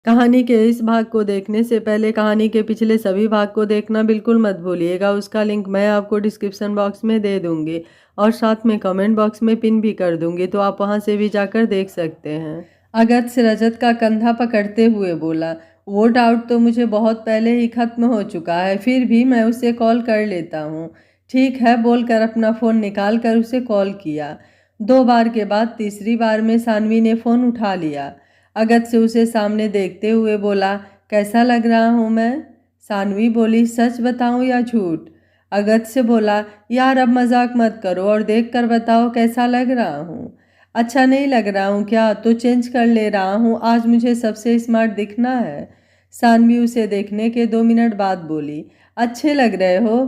कहानी के इस भाग को देखने से पहले कहानी के पिछले सभी भाग को देखना बिल्कुल मत भूलिएगा। उसका लिंक मैं आपको डिस्क्रिप्शन बॉक्स में दे दूंगी और साथ में कमेंट बॉक्स में पिन भी कर दूंगी, तो आप वहां से भी जाकर देख सकते हैं। अगत्य रजत का कंधा पकड़ते हुए बोला, वो डाउट तो मुझे बहुत पहले ही खत्म हो चुका है, फिर भी मैं उसे कॉल कर लेता हूँ। ठीक है बोलकर अपना फ़ोन निकाल कर उसे कॉल किया। 2 बार के बाद तीसरी बार में सानवी ने फ़ोन उठा लिया। अगत्य उसे सामने देखते हुए बोला, कैसा लग रहा हूँ मैं? सानवी बोली, सच बताऊँ या झूठ? अगत्य बोला, यार अब मजाक मत करो और देख कर बताओ कैसा लग रहा हूँ। अच्छा नहीं लग रहा हूँ क्या? तो चेंज कर ले रहा हूँ, आज मुझे सबसे स्मार्ट दिखना है। सानवी उसे देखने के 2 मिनट बाद बोली, अच्छे लग रहे हो।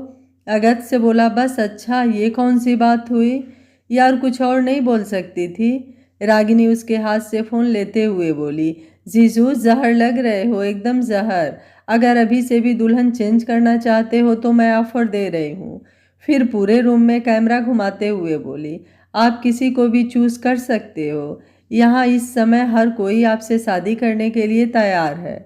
अगत्य बोला, बस अच्छा, ये कौन सी बात हुई? यार कुछ और नहीं बोल सकती थी? रागिनी उसके हाथ से फ़ोन लेते हुए बोली, जीजू जहर लग रहे हो, एकदम जहर। अगर अभी से भी दुल्हन चेंज करना चाहते हो तो मैं ऑफर दे रही हूँ। फिर पूरे रूम में कैमरा घुमाते हुए बोली, आप किसी को भी चूज कर सकते हो। यहाँ इस समय हर कोई आपसे शादी करने के लिए तैयार है।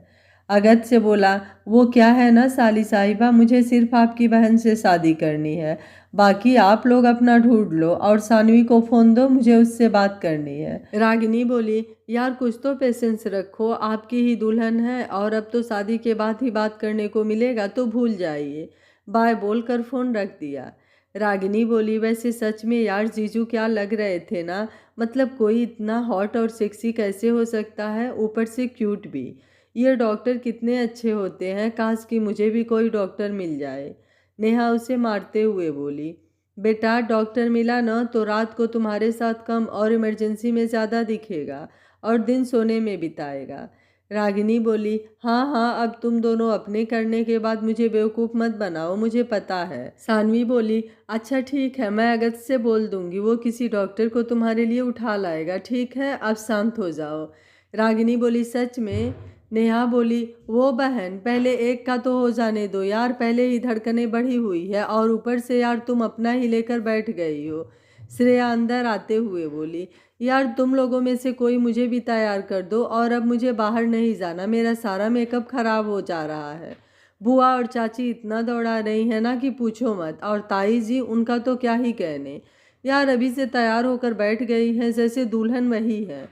अगत्य से बोला, वो क्या है ना साली साहिबा, मुझे सिर्फ आपकी बहन से शादी करनी है, बाकी आप लोग अपना ढूंढ लो और सानवी को फोन दो, मुझे उससे बात करनी है। रागिनी बोली, यार कुछ तो पेशेंस रखो, आपकी ही दुल्हन है और अब तो शादी के बाद ही बात करने को मिलेगा, तो भूल जाइए। बाय बोलकर फोन रख दिया। रागिनी बोली, वैसे सच में यार जीजू क्या लग रहे थे ना, मतलब कोई इतना हॉट और सेक्सी कैसे हो सकता है, ऊपर से क्यूट भी। ये डॉक्टर कितने अच्छे होते हैं, काश कि मुझे भी कोई डॉक्टर मिल जाए। नेहा उसे मारते हुए बोली, बेटा डॉक्टर मिला ना तो रात को तुम्हारे साथ कम और इमरजेंसी में ज़्यादा दिखेगा और दिन सोने में बिताएगा। रागिनी बोली, हाँ हाँ, अब तुम दोनों अपने करने के बाद मुझे बेवकूफ़ मत बनाओ, मुझे पता है। सानवी बोली, अच्छा ठीक है, मैं अगत्य से बोल दूंगी, वो किसी डॉक्टर को तुम्हारे लिए उठा लाएगा। ठीक है अब शांत हो जाओ। रागिनी बोली, सच में? नेहा बोली, वो बहन पहले एक का तो हो जाने दो यार, पहले ही धड़कनें बढ़ी हुई है और ऊपर से यार तुम अपना ही लेकर बैठ गई हो। श्रेया अंदर आते हुए बोली, यार तुम लोगों में से कोई मुझे भी तैयार कर दो और अब मुझे बाहर नहीं जाना, मेरा सारा मेकअप खराब हो जा रहा है। बुआ और चाची इतना दौड़ा रही है ना कि पूछो मत, और ताई जी उनका तो क्या ही कहने, यार अभी से तैयार होकर बैठ गई है जैसे दुल्हन वही है।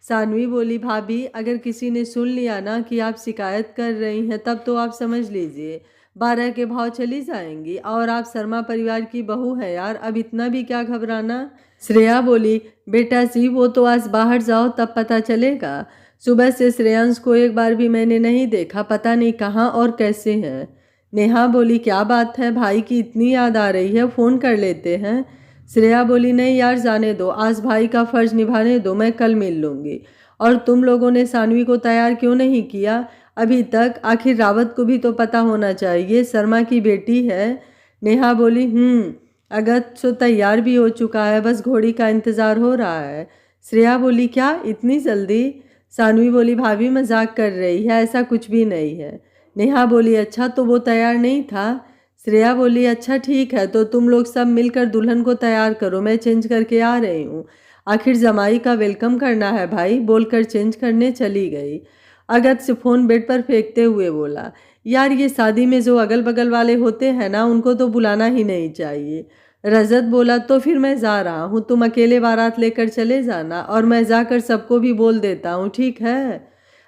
सानवी बोली, भाभी अगर किसी ने सुन लिया ना कि आप शिकायत कर रही हैं तब तो आप समझ लीजिए 12 के भाव चली जाएंगी, और आप शर्मा परिवार की बहू है यार, अब इतना भी क्या घबराना। श्रेया बोली, बेटा जी वो तो आज बाहर जाओ तब पता चलेगा, सुबह से श्रेयांश को एक बार भी मैंने नहीं देखा, पता नहीं कहाँ और कैसे हैं। नेहा बोली, क्या बात है, भाई की इतनी याद आ रही है, फ़ोन कर लेते हैं। श्रेया बोली, नहीं यार जाने दो, आज भाई का फर्ज निभाने दो, मैं कल मिल लूँगी। और तुम लोगों ने सानवी को तैयार क्यों नहीं किया अभी तक? आखिर रावत को भी तो पता होना चाहिए, शर्मा की बेटी है। नेहा बोली, अगत्य तो तैयार भी हो चुका है, बस घोड़ी का इंतज़ार हो रहा है। श्रेया बोली, क्या इतनी जल्दी? सानवी बोली, भाभी मजाक कर रही है, ऐसा कुछ भी नहीं है। नेहा बोली, अच्छा तो वो तैयार नहीं था? श्रेया बोली, अच्छा ठीक है, तो तुम लोग सब मिलकर दुल्हन को तैयार करो, मैं चेंज करके आ रही हूँ, आखिर जमाई का वेलकम करना है भाई, बोलकर चेंज करने चली गई। अगत्य फ़ोन बेड पर फेंकते हुए बोला, यार ये शादी में जो अगल बगल वाले होते हैं ना उनको तो बुलाना ही नहीं चाहिए। रजत बोला, तो फिर मैं जा रहा हूँ, तुम अकेले बारात लेकर चले जाना और मैं जाकर सबको भी बोल देता हूँ, ठीक है?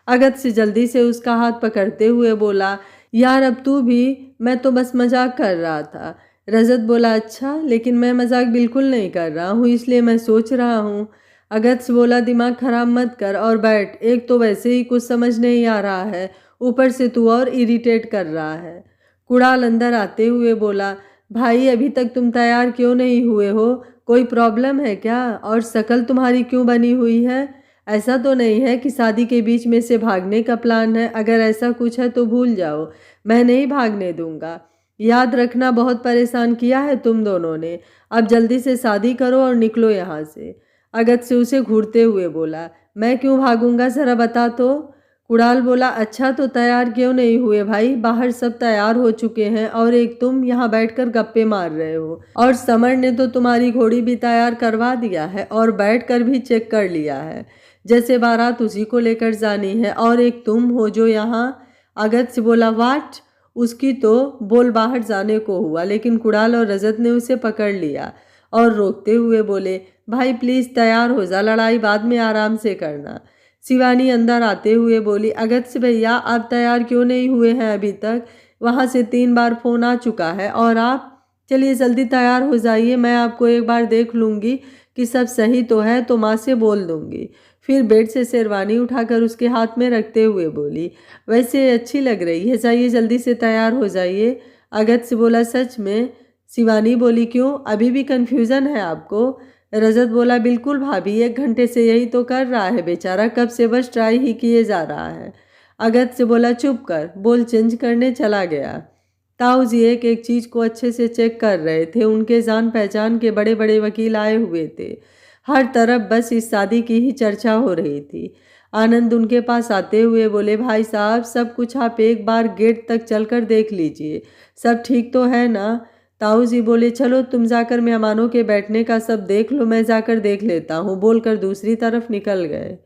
अगत्य जल्दी से उसका हाथ पकड़ते हुए बोला, यार अब तू भी, मैं तो बस मजाक कर रहा था। रजत बोला, अच्छा लेकिन मैं मजाक बिल्कुल नहीं कर रहा हूँ, इसलिए मैं सोच रहा हूँ। अगत्य बोला, दिमाग खराब मत कर और बैठ, एक तो वैसे ही कुछ समझ नहीं आ रहा है, ऊपर से तू और इरिटेट कर रहा है। कुणाल अंदर आते हुए बोला, भाई अभी तक तुम तैयार क्यों नहीं हुए हो, कोई प्रॉब्लम है क्या? और शक्ल तुम्हारी क्यों बनी हुई है? ऐसा तो नहीं है कि शादी के बीच में से भागने का प्लान है? अगर ऐसा कुछ है तो भूल जाओ, मैं नहीं भागने दूंगा। याद रखना बहुत परेशान किया है तुम दोनों ने, अब जल्दी से शादी करो और निकलो यहाँ से। अगत्य से उसे घूरते हुए बोला, मैं क्यों भागूंगा, जरा बता तो। कुणाल बोला, अच्छा तो तैयार क्यों नहीं हुए भाई, बाहर सब तैयार हो चुके हैं और एक तुम यहाँ बैठकर गप्पे मार रहे हो, और समर ने तो तुम्हारी घोड़ी भी तैयार करवा दिया है और बैठकर भी चेक कर लिया है। जैसे बारात उसी को लेकर जानी है, और एक तुम हो जो यहाँ। अगस्त्य बोला, वाट? उसकी तो बोल बाहर जाने को हुआ, लेकिन कुणाल और रजत ने उसे पकड़ लिया और रोकते हुए बोले, भाई प्लीज तैयार हो जा, लड़ाई बाद में आराम से करना। शिवानी अंदर आते हुए बोली, अगस्त्य भैया आप तैयार क्यों नहीं हुए हैं अभी तक? वहां से 3 बार फोन आ चुका है और आप, चलिए जल्दी तैयार हो जाइए, मैं आपको एक बार देख लूंगी कि सब सही तो है तो माँ से बोल दूंगी। फिर बेड से शेरवानी उठाकर उसके हाथ में रखते हुए बोली, वैसे अच्छी लग रही है, जाइए जल्दी से तैयार हो जाइए। अगस्त्य बोला, सच में? शिवानी बोली, क्यों, अभी भी कन्फ्यूजन है आपको? रजत बोला, बिल्कुल भाभी, 1 घंटे से यही तो कर रहा है बेचारा, कब से बस ट्राई ही किए जा रहा है। अगस्त्य बोला, चुप कर, बोल चेंज करने चला गया। ताऊ जी एक एक चीज को अच्छे से चेक कर रहे थे, उनके जान पहचान के बड़े बड़े वकील आए हुए थे, हर तरफ बस इस शादी की ही चर्चा हो रही थी। आनंद उनके पास आते हुए बोले, भाई साहब सब कुछ आप एक बार गेट तक चलकर देख लीजिए, सब ठीक तो है ना? ताऊ जी बोले, चलो तुम जाकर मेहमानों के बैठने का सब देख लो, मैं जाकर देख लेता हूँ, बोलकर दूसरी तरफ निकल गए।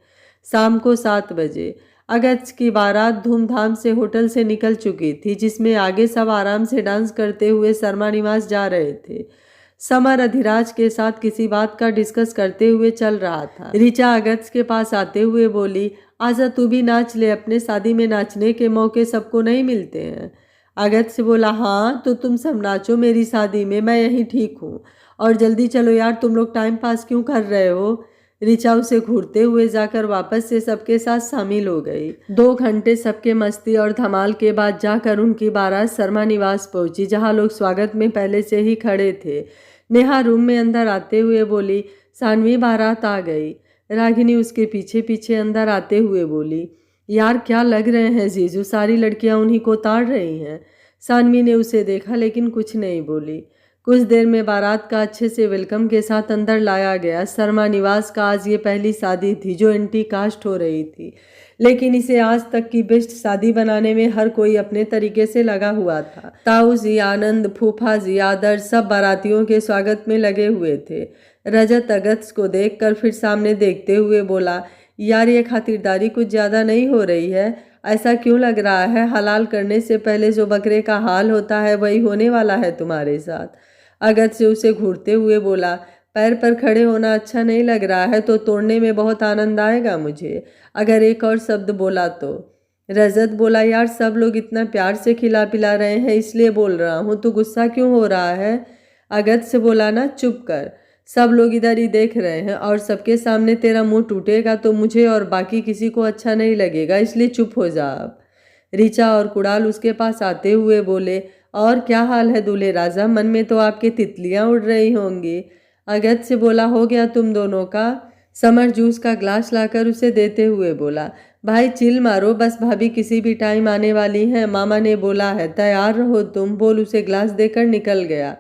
शाम को 7 बजे अगस्त की बारात धूमधाम से होटल से निकल चुकी थी, जिसमें आगे सब आराम से डांस करते हुए शर्मा निवास जा रहे थे। समर अधिराज के साथ किसी बात का डिस्कस करते हुए चल रहा था। ऋचा अगस्त के पास आते हुए बोली, आजा तू भी नाच ले, अपने शादी में नाचने के मौके सबको नहीं मिलते हैं। अगस्त बोला, हाँ तो तुम सब नाचो मेरी शादी में, मैं यहीं ठीक हूँ, और जल्दी चलो यार, तुम लोग टाइम पास क्यों कर रहे हो? ऋचा उसे घूरते हुए जाकर वापस से सबके साथ शामिल हो गई। 2 घंटे सबके मस्ती और धमाल के बाद जाकर उनकी बारात शर्मा निवास पहुंची, जहां लोग स्वागत में पहले से ही खड़े थे। नेहा रूम में अंदर आते हुए बोली, सानवी बारात आ गई। रागिनी उसके पीछे पीछे अंदर आते हुए बोली, यार क्या लग रहे हैं जीजू, सारी लड़कियां उन्हीं को ताड़ रही हैं। सानवी ने उसे देखा लेकिन कुछ नहीं बोली। कुछ देर में बारात का अच्छे से वेलकम के साथ अंदर लाया गया। शर्मा निवास का आज ये पहली शादी थी जो एंटी कास्ट हो रही थी, लेकिन इसे आज तक की बेस्ट शादी बनाने में हर कोई अपने तरीके से लगा हुआ था। ताऊ जी, आनंद, फूफा जी, आदर्श सब बारातियों के स्वागत में लगे हुए थे। रजत अगस्त को देखकर फिर सामने देखते हुए बोला, यार ये खातिरदारी कुछ ज़्यादा नहीं हो रही है? ऐसा क्यों लग रहा है हलाल करने से पहले जो बकरे का हाल होता है वही होने वाला है तुम्हारे साथ? अगस्त से उसे घूरते हुए बोला, पैर पर खड़े होना अच्छा नहीं लग रहा है तो तोड़ने में बहुत आनंद आएगा मुझे, अगर एक और शब्द बोला तो। रजत बोला, यार सब लोग इतना प्यार से खिला पिला रहे हैं इसलिए बोल रहा हूँ, तो गुस्सा क्यों हो रहा है? अगस्त से बोला, ना चुप कर, सब लोग इधर ही देख रहे हैं और सबके सामने तेरा मुंह टूटेगा तो मुझे और बाकी किसी को अच्छा नहीं लगेगा, इसलिए चुप हो जा अब। ऋचा और कुणाल उसके पास आते हुए बोले, और क्या हाल है दूल्हे राजा, मन में तो आपके तितलियां उड़ रही होंगी। अगस्त से बोला, हो गया तुम दोनों का? समर जूस का ग्लास लाकर उसे देते हुए बोला, भाई चिल मारो, बस भाभी किसी भी टाइम आने वाली हैं, मामा ने बोला है, तैयार रहो तुम, बोल उसे ग्लास देकर निकल गया।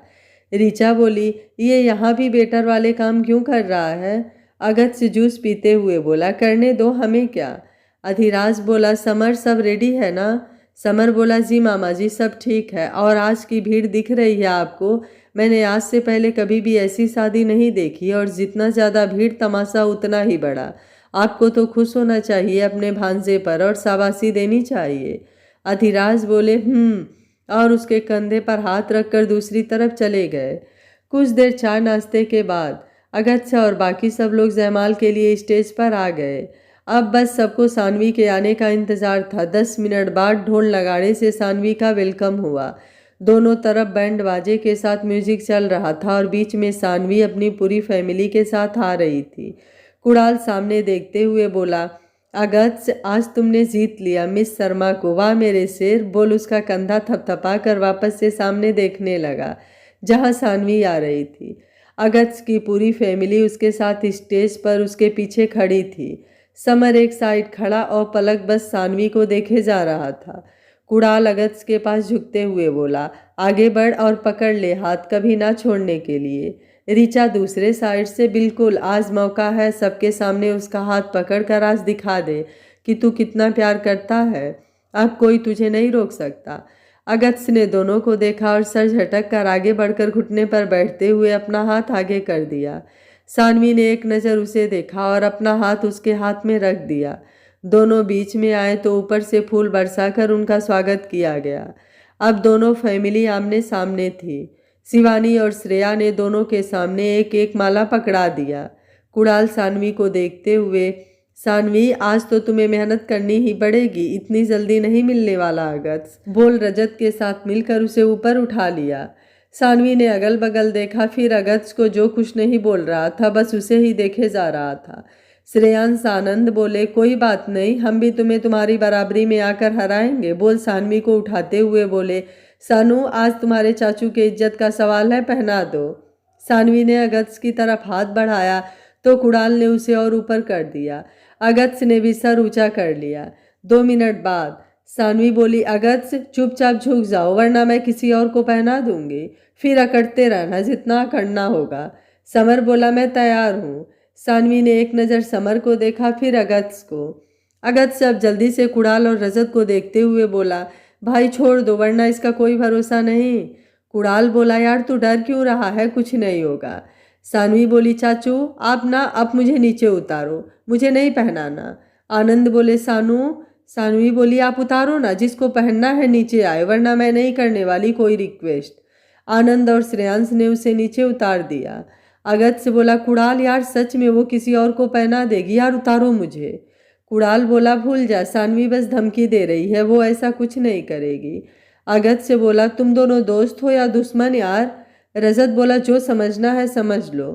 ऋचा बोली, ये यहाँ भी बेटर वाले काम क्यों कर रहा है? अगस्त से जूस पीते हुए बोला, करने दो, हमें क्या। अधिराज बोला, समर सब रेडी है ना? समर बोला, जी मामा जी सब ठीक है, और आज की भीड़ दिख रही है आपको, मैंने आज से पहले कभी भी ऐसी शादी नहीं देखी, और जितना ज़्यादा भीड़ तमाशा उतना ही बड़ा। आपको तो खुश होना चाहिए अपने भांजे पर और शाबाशी देनी चाहिए। अधिराज बोले, और उसके कंधे पर हाथ रखकर दूसरी तरफ चले गए। कुछ देर चाय नाश्ते के बाद अगस्त और बाकी सब लोग जयमाल के लिए स्टेज पर आ गए। अब बस सबको सानवी के आने का इंतजार था। 10 मिनट बाद ढोल नगाड़े से सानवी का वेलकम हुआ। दोनों तरफ बैंड बाजे के साथ म्यूजिक चल रहा था और बीच में सानवी अपनी पूरी फैमिली के साथ आ रही थी। कुणाल सामने देखते हुए बोला, अगस्त आज तुमने जीत लिया मिस शर्मा को, वाह मेरे शेर, बोल उसका कंधा थपथपा कर वापस से सामने देखने लगा जहां सानवी आ रही थी। अगस्त की पूरी फैमिली उसके साथ स्टेज पर उसके पीछे खड़ी थी। समर एक साइड खड़ा और पलक बस सानवी को देखे जा रहा था। कुणाल अगस्त के पास झुकते हुए बोला, आगे बढ़ और पकड़ ले हाथ, कभी ना छोड़ने के लिए। ऋचा दूसरे साइड से, बिल्कुल आज मौका है, सबके सामने उसका हाथ पकड़कर आज दिखा दे कि तू कितना प्यार करता है, अब कोई तुझे नहीं रोक सकता। अगस्त ने दोनों को देखा और सर झटक कर आगे बढ़कर घुटने पर बैठते हुए अपना हाथ आगे कर दिया। सानवी ने एक नज़र उसे देखा और अपना हाथ उसके हाथ में रख दिया। दोनों बीच में आए तो ऊपर से फूल बरसाकर उनका स्वागत किया गया। अब दोनों फैमिली आमने सामने थी। शिवानी और श्रेया ने दोनों के सामने एक एक माला पकड़ा दिया। कुणाल सानवी को देखते हुए, सानवी आज तो तुम्हें मेहनत करनी ही पड़ेगी, इतनी जल्दी नहीं मिलने वाला अगत्य, बोल रजत के साथ मिलकर उसे ऊपर उठा लिया। सानवी ने अगल बगल देखा, फिर अगत्य को जो कुछ नहीं बोल रहा था बस उसे ही देखे जा रहा था। श्रेयांश आनंद बोले, कोई बात नहीं, हम भी तुम्हें तुम्हारी बराबरी में आकर हराएंगे, बोल सानवी को उठाते हुए बोले, सानू आज तुम्हारे चाचू के इज्जत का सवाल है, पहना दो। सानवी ने अगत्य की तरफ हाथ बढ़ाया तो कुणाल ने उसे और ऊपर कर दिया। अगत्य ने भी सर ऊंचा कर लिया। 2 मिनट बाद सानवी बोली, अगत्य चुपचाप झुक जाओ वरना मैं किसी और को पहना दूंगी, फिर अकड़ते रहना जितना अकड़ना होगा। समर बोला, मैं तैयार हूँ। सानवी ने एक नज़र समर को देखा, फिर अगत्य को। अगत्य अब जल्दी से कुणाल और रजत को देखते हुए बोला, भाई छोड़ दो वरना इसका कोई भरोसा नहीं। कुणाल बोला, यार तू डर क्यों रहा है, कुछ नहीं होगा। सानवी बोली, चाचू आप ना अब मुझे नीचे उतारो, मुझे नहीं पहनाना। आनंद बोले, सानवी बोली, आप उतारो ना, जिसको पहनना है नीचे आए वरना मैं नहीं करने वाली कोई रिक्वेस्ट। आनंद और श्रेयांश ने उसे नीचे उतार दिया। अगत्य से बोला, कुणाल यार सच में वो किसी और को पहना देगी, यार उतारो मुझे। कुणाल बोला, भूल जा, सानवी बस धमकी दे रही है, वो ऐसा कुछ नहीं करेगी। अगत्य से बोला, तुम दोनों दोस्त हो या दुश्मन यार। रजत बोला, जो समझना है समझ लो।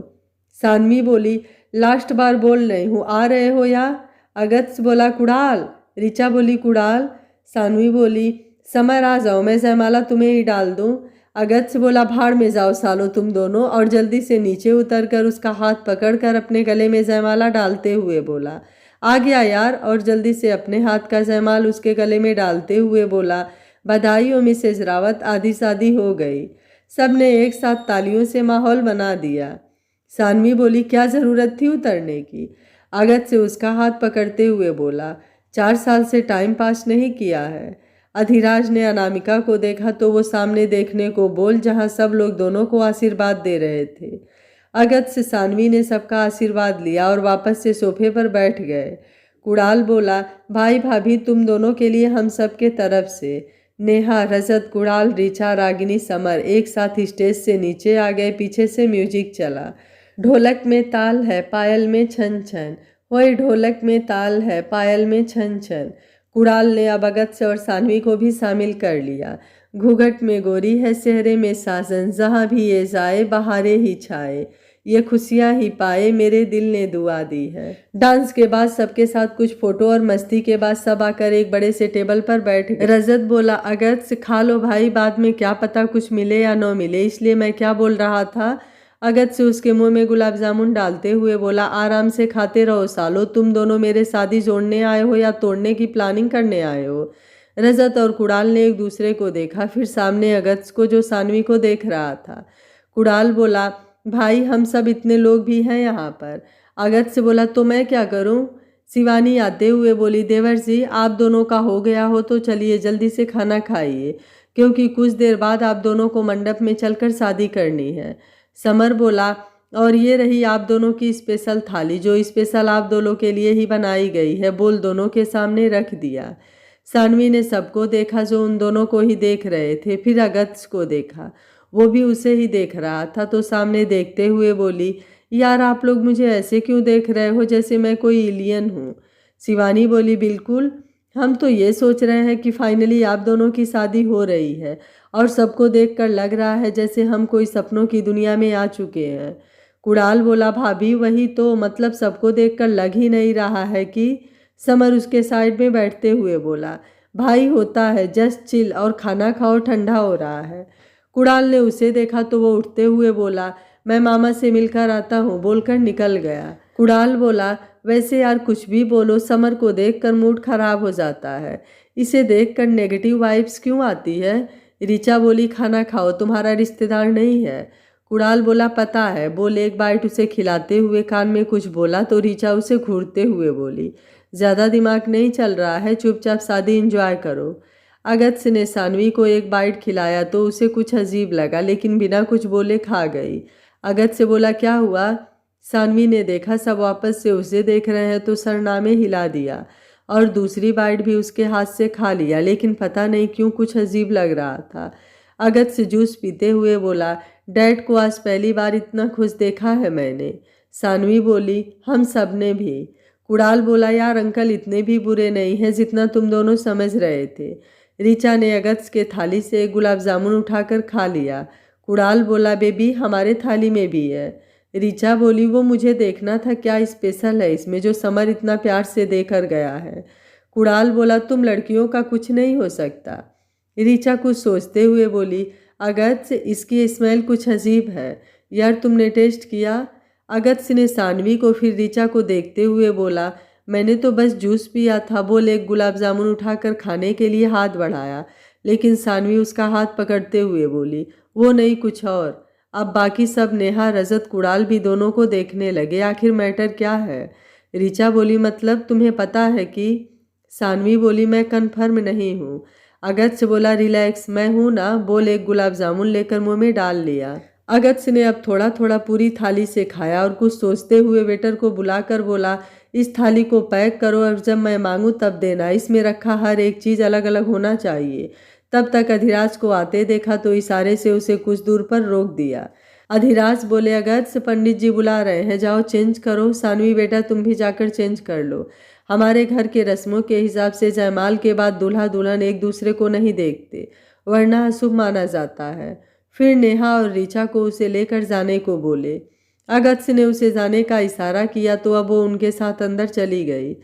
सानवी बोली, लास्ट बार बोल रही हूँ, आ रहे हो या। अगत्य बोला, कुणाल। ऋचा बोली, कुणाल। सानवी बोली, समर आ जाओ, मैं जयमाला तुम्हें ही डाल दूँ। अगत्य बोला, भाड़ में जाओ सालो तुम दोनों, और जल्दी से नीचे उतरकर उसका हाथ पकड़कर अपने गले में जयमाला डालते हुए बोला, आ गया यार, और जल्दी से अपने हाथ का जयमाल उसके गले में डालते हुए बोला, बधाई हो मिसेज रावत, आधी शादी हो गई। सब ने एक साथ तालियों से माहौल बना दिया। सानवी बोली, क्या ज़रूरत थी उतरने की। अगत्य से उसका हाथ पकड़ते हुए बोला, 4 साल से टाइम पास नहीं किया है। अधिराज ने अनामिका को देखा तो वो सामने देखने को बोल जहाँ सब लोग दोनों को आशीर्वाद दे रहे थे। अगत्य से सानवी ने सबका आशीर्वाद लिया और वापस से सोफे पर बैठ गए। कुणाल बोला, भाई भाभी तुम दोनों के लिए हम सब के तरफ से। नेहा, रजत, कुणाल, ऋचा, रागिनी, समर एक साथ स्टेज से नीचे आ गए। पीछे से म्यूजिक चला। ढोलक में ताल है, पायल में छन छन, वही ढोलक में ताल है, पायल में छन छन। कुणाल ने अब अगत्य और सानवी को भी शामिल कर लिया। घूंघट में गोरी है, सेहरे में साजन, जहाँ भी ये जाए बहारे ही छाए, ये खुशियाँ ही पाए, मेरे दिल ने दुआ दी है। डांस के बाद सबके साथ कुछ फोटो और मस्ती के बाद सब आकर एक बड़े से टेबल पर बैठ गए। रजत बोला, अगत्य खा लो भाई, बाद में क्या पता कुछ मिले या न मिले, इसलिए मैं क्या बोल रहा था। अगत्य से उसके मुंह में गुलाब जामुन डालते हुए बोला, आराम से खाते रहो सालो, तुम दोनों मेरे शादी जोड़ने आए हो या तोड़ने की प्लानिंग करने आए हो। रजत और कुणाल ने एक दूसरे को देखा, फिर सामने अगत्य को जो सानवी को देख रहा था। कुणाल बोला, भाई हम सब इतने लोग भी हैं यहाँ पर। अगत्य से बोला, तो मैं क्या करूँ। शिवानी आते हुए बोली, देवर जी आप दोनों का हो गया हो तो चलिए जल्दी से खाना खाइए, क्योंकि कुछ देर बाद आप दोनों को मंडप में चलकर शादी करनी है। समर बोला, और ये रही आप दोनों की स्पेशल थाली, जो स्पेशल आप दोनों के लिए ही बनाई गई है, बोल दोनों के सामने रख दिया। सानवी ने सबको देखा जो उन दोनों को ही देख रहे थे, फिर अगत्य को देखा, वो भी उसे ही देख रहा था, तो सामने देखते हुए बोली, यार आप लोग मुझे ऐसे क्यों देख रहे हो जैसे मैं कोई एलियन हूँ। शिवानी बोली, बिल्कुल, हम तो ये सोच रहे हैं कि फाइनली आप दोनों की शादी हो रही है, और सबको देखकर लग रहा है जैसे हम कोई सपनों की दुनिया में आ चुके हैं। कुणाल बोला, भाभी वही तो, मतलब सबको देखकर लग ही नहीं रहा है कि। समर उसके साइड में बैठते हुए बोला, भाई होता है, जस्ट चिल और खाना खाओ, ठंडा हो रहा है। कुणाल ने उसे देखा तो वो उठते हुए बोला, मैं मामा से मिलकर आता हूँ, बोलकर निकल गया। कुणाल बोला, वैसे यार कुछ भी बोलो, समर को देखकर मूड खराब हो जाता है, इसे देखकर नेगेटिव वाइब्स क्यों आती है। ऋचा बोली, खाना खाओ, तुम्हारा रिश्तेदार नहीं है। कुणाल बोला, पता है, बोल एक बाइट उसे खिलाते हुए कान में कुछ बोला तो ऋचा उसे घूरते हुए बोली, ज़्यादा दिमाग नहीं चल रहा है, चुपचाप शादी एंजॉय करो। अगत्य ने सानवी को एक बाइट खिलाया तो उसे कुछ अजीब लगा, लेकिन बिना कुछ बोले खा गई। अगत्य से बोला, क्या हुआ। सानवी ने देखा सब वापस से उसे देख रहे हैं तो सरनामे हिला दिया और दूसरी बाइट भी उसके हाथ से खा लिया, लेकिन पता नहीं क्यों कुछ अजीब लग रहा था। अगत्य जूस पीते हुए बोला, डैड को आज पहली बार इतना खुश देखा है मैंने। सानवी बोली, हम सब ने भी। कुणाल बोला, यार अंकल इतने भी बुरे नहीं हैं जितना तुम दोनों समझ रहे थे। ऋचा ने अगत्य के थाली से गुलाब जामुन उठाकर खा लिया। कुणाल बोला, बेबी हमारे थाली में भी है। ऋचा बोली, वो मुझे देखना था क्या स्पेशल है इसमें जो समर इतना प्यार से देकर गया है। कुणाल बोला, तुम लड़कियों का कुछ नहीं हो सकता। ऋचा कुछ सोचते हुए बोली, अगत्य इसकी स्मेल कुछ अजीब है यार, तुमने टेस्ट किया? अगत्य ने सानवी को फिर ऋचा को देखते हुए बोला, मैंने तो बस जूस पिया था। बोल एक गुलाब जामुन उठाकर खाने के लिए हाथ बढ़ाया, लेकिन सानवी उसका हाथ पकड़ते हुए बोली, वो नहीं कुछ और। अब बाकी सब नेहा, रजत, कुणाल भी दोनों को देखने लगे। आखिर मैटर क्या है? ऋचा बोली, मतलब तुम्हें पता है कि? सानवी बोली, मैं कन्फर्म नहीं हूँ। अगत्य बोला, रिलैक्स, मैं हूँ ना। बोल एक गुलाब जामुन लेकर मुंह में डाल लिया। अगत्य ने अब थोड़ा थोड़ा पूरी थाली से खाया और कुछ सोचते हुए वेटर को बुलाकर बोला, इस थाली को पैक करो और जब मैं मांगूं तब देना। इसमें रखा हर एक चीज़ अलग अलग होना चाहिए। तब तक अधिराज को आते देखा तो इशारे से उसे कुछ दूर पर रोक दिया। अधिराज बोले, अगत्य पंडित जी बुला रहे हैं, जाओ चेंज करो। सानवी बेटा तुम भी जाकर चेंज कर लो। हमारे घर के रस्मों के हिसाब से जयमाल के बाद दूल्हा दुल्हन एक दूसरे को नहीं देखते, वरना अशुभ माना जाता है। फिर नेहा और ऋचा को उसे लेकर जाने को बोले। अगत्य ने उसे जाने का इशारा किया तो अब वो उनके साथ अंदर चली गई।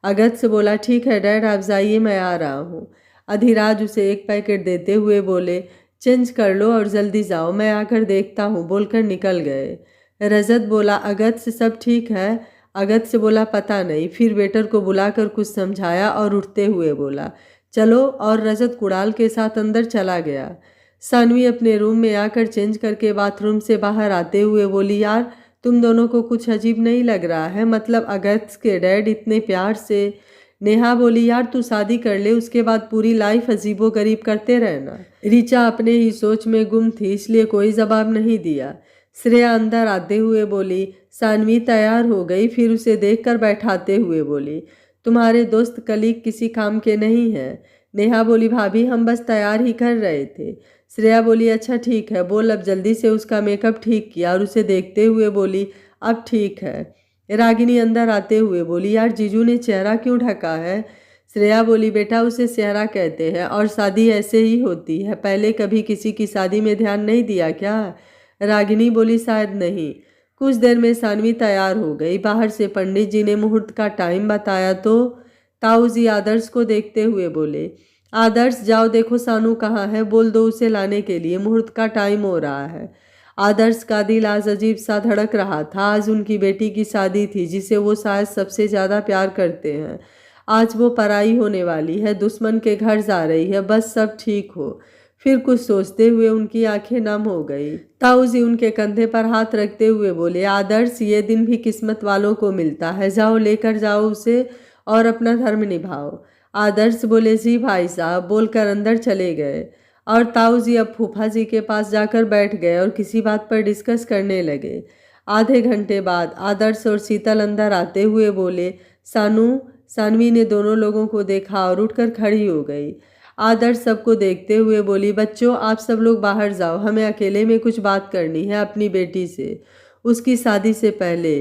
अगत्य बोला, ठीक है डैड आप जाइए, मैं आ रहा हूँ। अधिराज उसे एक पैकेट देते हुए बोले, चेंज कर लो और जल्दी जाओ, मैं आकर देखता हूँ, बोलकर निकल गए। रजत बोला, अगत्य सब ठीक है? अगत्य बोला, पता नहीं। फिर वेटर को बुलाकर कुछ समझाया और उठते हुए बोला, चलो, और रजत कुणाल के साथ अंदर चला गया। सानवी अपने रूम में आकर चेंज करके बाथरूम से बाहर आते हुए बोली, यार तुम दोनों को कुछ अजीब नहीं लग रहा है? मतलब अगत्य के डैड इतने प्यार से। नेहा बोली, यार तू शादी कर ले, उसके बाद पूरी लाइफ अजीबो गरीब करते रहना। ऋचा अपने ही सोच में गुम थी, इसलिए कोई जवाब नहीं दिया। श्रेया अंदर आते हुए बोली, सानवी तैयार हो गई। फिर उसे देखकर बैठाते हुए बोली, तुम्हारे दोस्त कलीग किसी काम के नहीं हैं। नेहा बोली, भाभी हम बस तैयार ही कर रहे थे। श्रेया बोली, अच्छा ठीक है। बोल अब जल्दी से उसका मेकअप ठीक किया और उसे देखते हुए बोली, अब ठीक है। रागिनी अंदर आते हुए बोली, यार जीजू ने चेहरा क्यों ढका है? श्रेया बोली, बेटा उसे सेहरा कहते हैं और शादी ऐसे ही होती है। पहले कभी किसी की शादी में ध्यान नहीं दिया क्या? रागिनी बोली, शायद नहीं। कुछ देर में सानवी तैयार हो गई। बाहर से पंडित जी ने मुहूर्त का टाइम बताया तो ताऊ जी आदर्श को देखते हुए बोले, आदर्श जाओ देखो सानू कहाँ है, बोल दो उसे लाने के लिए, मुहूर्त का टाइम हो रहा है। आदर्श का दिल आज अजीब सा धड़क रहा था। आज उनकी बेटी की शादी थी जिसे वो शायद सबसे ज़्यादा प्यार करते हैं। आज वो पराई होने वाली है, दुश्मन के घर जा रही है, बस सब ठीक हो। फिर कुछ सोचते हुए उनकी आंखें नम हो गई। ताऊ जी उनके कंधे पर हाथ रखते हुए बोले, आदर्श ये दिन भी किस्मत वालों को मिलता है, जाओ लेकर जाओ उसे और अपना धर्म निभाओ। आदर्श बोले, जी भाई साहब, बोलकर अंदर चले गए और ताऊ जी अब फूफा जी के पास जाकर बैठ गए और किसी बात पर डिस्कस करने लगे। आधे घंटे बाद आदर्श और शीतल अंदर आते हुए बोले, सानू। सानवी ने दोनों लोगों को देखा और उठकर खड़ी हो गई। आदर्श सबको देखते हुए बोली, बच्चों आप सब लोग बाहर जाओ, हमें अकेले में कुछ बात करनी है अपनी बेटी से, उसकी शादी से पहले।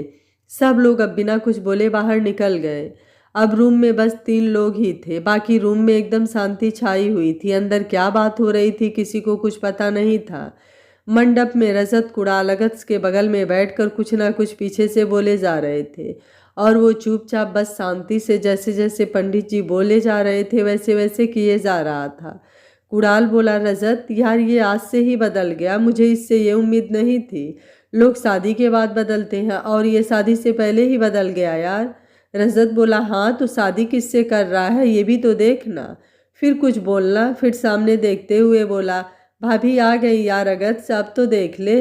सब लोग अब बिना कुछ बोले बाहर निकल गए। अब रूम में बस 3 लोग ही थे, बाकी रूम में एकदम शांति छाई हुई थी। अंदर क्या बात हो रही थी किसी को कुछ पता नहीं था। मंडप में रजत कुणाल अगत्य के बगल में बैठकर कुछ ना कुछ पीछे से बोले जा रहे थे और वो चुपचाप बस शांति से जैसे जैसे पंडित जी बोले जा रहे थे वैसे वैसे किए जा रहा था। कुणाल बोला, रजत यार ये आज से ही बदल गया, मुझे इससे ये उम्मीद नहीं थी। लोग शादी के बाद बदलते हैं और ये शादी से पहले ही बदल गया यार। रजत बोला, हाँ तो शादी किससे कर रहा है ये भी तो देखना। फिर कुछ बोलना, फिर सामने देखते हुए बोला, भाभी आ गई यार अगत्य, अब तो देख ले।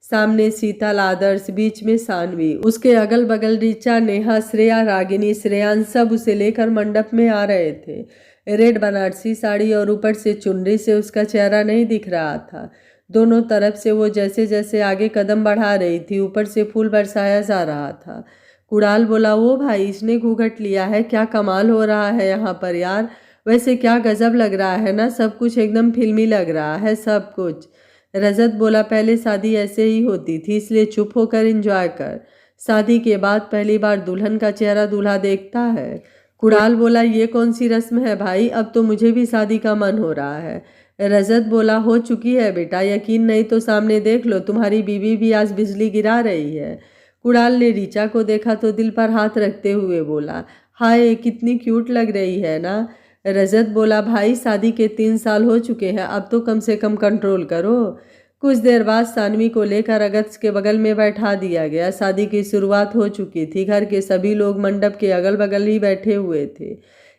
सामने शीतल, आदर्श, बीच में सानवी, उसके अगल बगल ऋचा, नेहा, श्रेया, रागिनी, श्रेयांश सब उसे लेकर मंडप में आ रहे थे। रेड बनारसी साड़ी और ऊपर से चुनरी से उसका चेहरा नहीं दिख रहा था। दोनों तरफ से वो जैसे जैसे आगे कदम बढ़ा रही थी ऊपर से फूल बरसाया जा रहा था। कुणाल बोला, वो भाई इसने घूंघट लिया है, क्या कमाल हो रहा है यहाँ पर यार। वैसे क्या गजब लग रहा है ना, सब कुछ एकदम फिल्मी लग रहा है सब कुछ। रजत बोला, पहले शादी ऐसे ही होती थी इसलिए चुप होकर एंजॉय कर। शादी के बाद पहली बार दुल्हन का चेहरा दूल्हा देखता है। कुणाल बोला, ये कौन सी रस्म है भाई, अब तो मुझे भी शादी का मन हो रहा है। रजत बोला, हो चुकी है बेटा, यकीन नहीं तो सामने देख लो, तुम्हारी बीवी भी आज बिजली गिरा रही है। कुणाल ने ऋचा को देखा तो दिल पर हाथ रखते हुए बोला, हाय कितनी क्यूट लग रही है ना। रजत बोला, भाई शादी के 3 साल हो चुके हैं, अब तो कम से कम कंट्रोल करो। कुछ देर बाद सानवी को लेकर अगस्त के बगल में बैठा दिया गया। शादी की शुरुआत हो चुकी थी। घर के सभी लोग मंडप के अगल बगल ही बैठे हुए थे,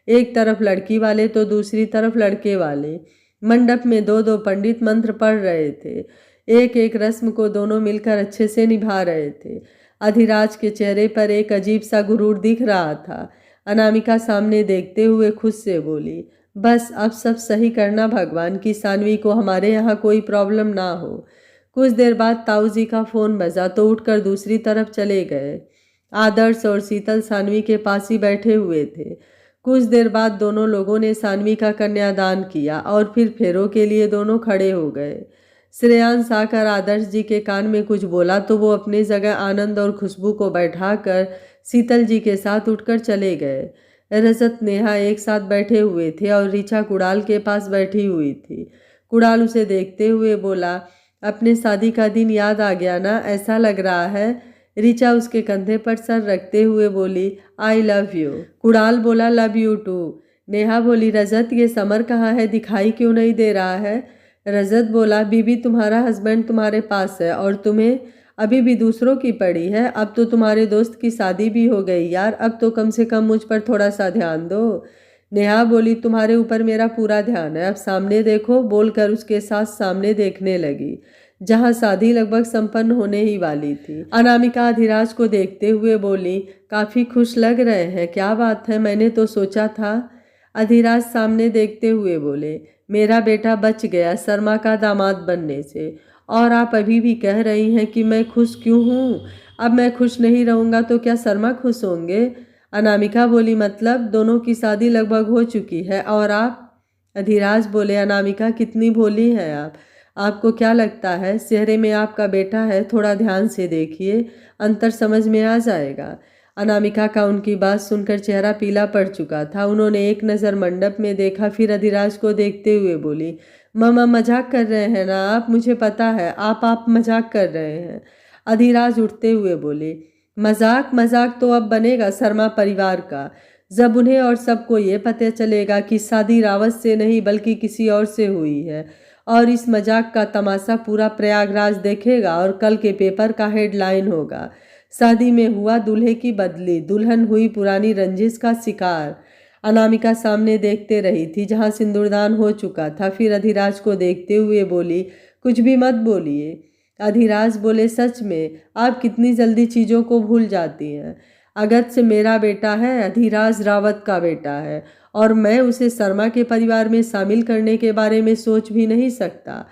एक तरफ लड़की वाले तो दूसरी तरफ लड़के वाले। मंडप में दो दो पंडित मंत्र पढ़ रहे थे, एक एक रस्म को दोनों मिलकर अच्छे से निभा रहे थे। अधिराज के चेहरे पर एक अजीब सा गुरूर दिख रहा था। अनामिका सामने देखते हुए खुद से बोली, बस अब सब सही करना भगवान, की सानवी को हमारे यहाँ कोई प्रॉब्लम ना हो। कुछ देर बाद ताऊ जी का फोन बजा तो उठकर दूसरी तरफ चले गए। आदर्श और शीतल सानवी के पास ही बैठे हुए थे। कुछ देर बाद दोनों लोगों ने सानवी का कन्यादान किया और फिर फेरों के लिए दोनों खड़े हो गए। श्रेयांश आकर आदर्श जी के कान में कुछ बोला तो वो अपनी जगह आनंद और खुशबू को बैठाकर शीतल जी के साथ उठकर चले गए। रजत नेहा एक साथ बैठे हुए थे और ऋचा कुणाल के पास बैठी हुई थी। कुणाल उसे देखते हुए बोला, अपने शादी का दिन याद आ गया ना, ऐसा लग रहा है। ऋचा उसके कंधे पर सर रखते हुए बोली, आई लव यू। कुणाल बोला, लव यू टू। नेहा बोली, रजत ये समर कहाँ है, दिखाई क्यों नहीं दे रहा है। रजत बोला, बीबी तुम्हारा हस्बैंड तुम्हारे पास है और तुम्हें अभी भी दूसरों की पड़ी है। अब तो तुम्हारे दोस्त की शादी भी हो गई यार, अब तो कम से कम मुझ पर थोड़ा सा ध्यान दो। नेहा बोली, तुम्हारे ऊपर मेरा पूरा ध्यान है, अब सामने देखो, बोलकर उसके साथ सामने देखने लगी जहां शादी लगभग संपन्न होने ही वाली थी। अनामिका अधिराज को देखते हुए बोली, काफी खुश लग रहे हैं, क्या बात है, मैंने तो सोचा था। अधिराज सामने देखते हुए बोले, मेरा बेटा बच गया शर्मा का दामाद बनने से, और आप अभी भी कह रही हैं कि मैं खुश क्यों हूँ। अब मैं खुश नहीं रहूँगा तो क्या शर्मा खुश होंगे। अनामिका बोली, मतलब दोनों की शादी लगभग हो चुकी है और आप। अधिराज बोले, अनामिका कितनी भोली है आप, आपको क्या लगता है चेहरे में आपका बेटा है, थोड़ा ध्यान से देखिए, अंतर समझ में आ जाएगा। अनामिका का उनकी बात सुनकर चेहरा पीला पड़ चुका था। उन्होंने एक नज़र मंडप में देखा, फिर अधिराज को देखते हुए बोली, मामा मजाक कर रहे हैं ना आप, मुझे पता है आप मजाक कर रहे हैं। अधिराज उठते हुए बोले, मजाक मजाक तो अब बनेगा शर्मा परिवार का, जब उन्हें और सबको ये पता चलेगा कि शादी रावत से नहीं बल्कि किसी और से हुई है, और इस मजाक का तमाशा पूरा प्रयागराज देखेगा और कल के पेपर का हेडलाइन होगा, शादी में हुआ दूल्हे की बदली, दुल्हन हुई पुरानी रंजिश का शिकार। अनामिका सामने देखते रही थी जहां सिंदूरदान हो चुका था, फिर अधिराज को देखते हुए बोली, कुछ भी मत बोलिए। अधिराज बोले, सच में आप कितनी जल्दी चीज़ों को भूल जाती हैं। अगस्त मेरा बेटा है, अधिराज रावत का बेटा है, और मैं उसे शर्मा के परिवार में शामिल करने के बारे में सोच भी नहीं सकता,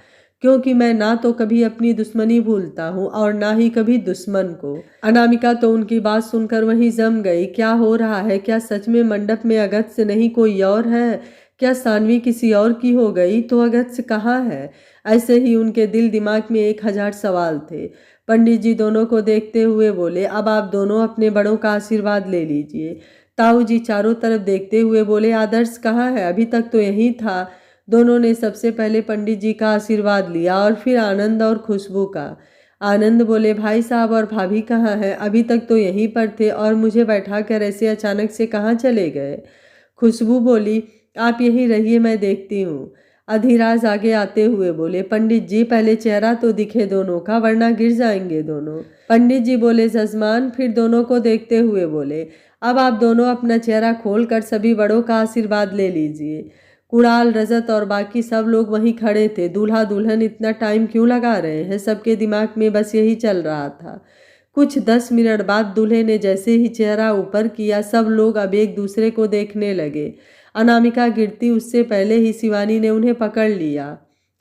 क्योंकि मैं ना तो कभी अपनी दुश्मनी भूलता हूँ और ना ही कभी दुश्मन को। अनामिका तो उनकी बात सुनकर वहीं जम गई। क्या हो रहा है, क्या सच में मंडप में अगस्त से नहीं कोई और है, क्या सानवी किसी और की हो गई, तो अगस्त कहाँ है। ऐसे ही उनके दिल दिमाग में 1000 सवाल थे। पंडित जी दोनों को देखते हुए बोले, अब आप दोनों अपने बड़ों का आशीर्वाद ले लीजिए। ताऊ जी चारों तरफ देखते हुए बोले, आदर्श कहाँ है, अभी तक तो यहीं था। दोनों ने सबसे पहले पंडित जी का आशीर्वाद लिया और फिर आनंद और खुशबू का। आनंद बोले, भाई साहब और भाभी कहाँ हैं, अभी तक तो यहीं पर थे और मुझे बैठा कर ऐसे अचानक से कहाँ चले गए। खुशबू बोली, आप यहीं रहिए, मैं देखती हूँ। अधिराज आगे आते हुए बोले, पंडित जी पहले चेहरा तो दिखे दोनों का, वरना गिर जाएंगे दोनों। पंडित जी बोले, जजमान, फिर दोनों को देखते हुए बोले, अब आप दोनों अपना चेहरा खोलकर सभी बड़ों का आशीर्वाद ले लीजिए। कुणाल, रजत और बाकी सब लोग वहीं खड़े थे। दूल्हा दुल्हन इतना टाइम क्यों लगा रहे हैं, सबके दिमाग में बस यही चल रहा था। कुछ 10 मिनट बाद दूल्हे ने जैसे ही चेहरा ऊपर किया, सब लोग अब एक दूसरे को देखने लगे। अनामिका गिरती उससे पहले ही शिवानी ने उन्हें पकड़ लिया।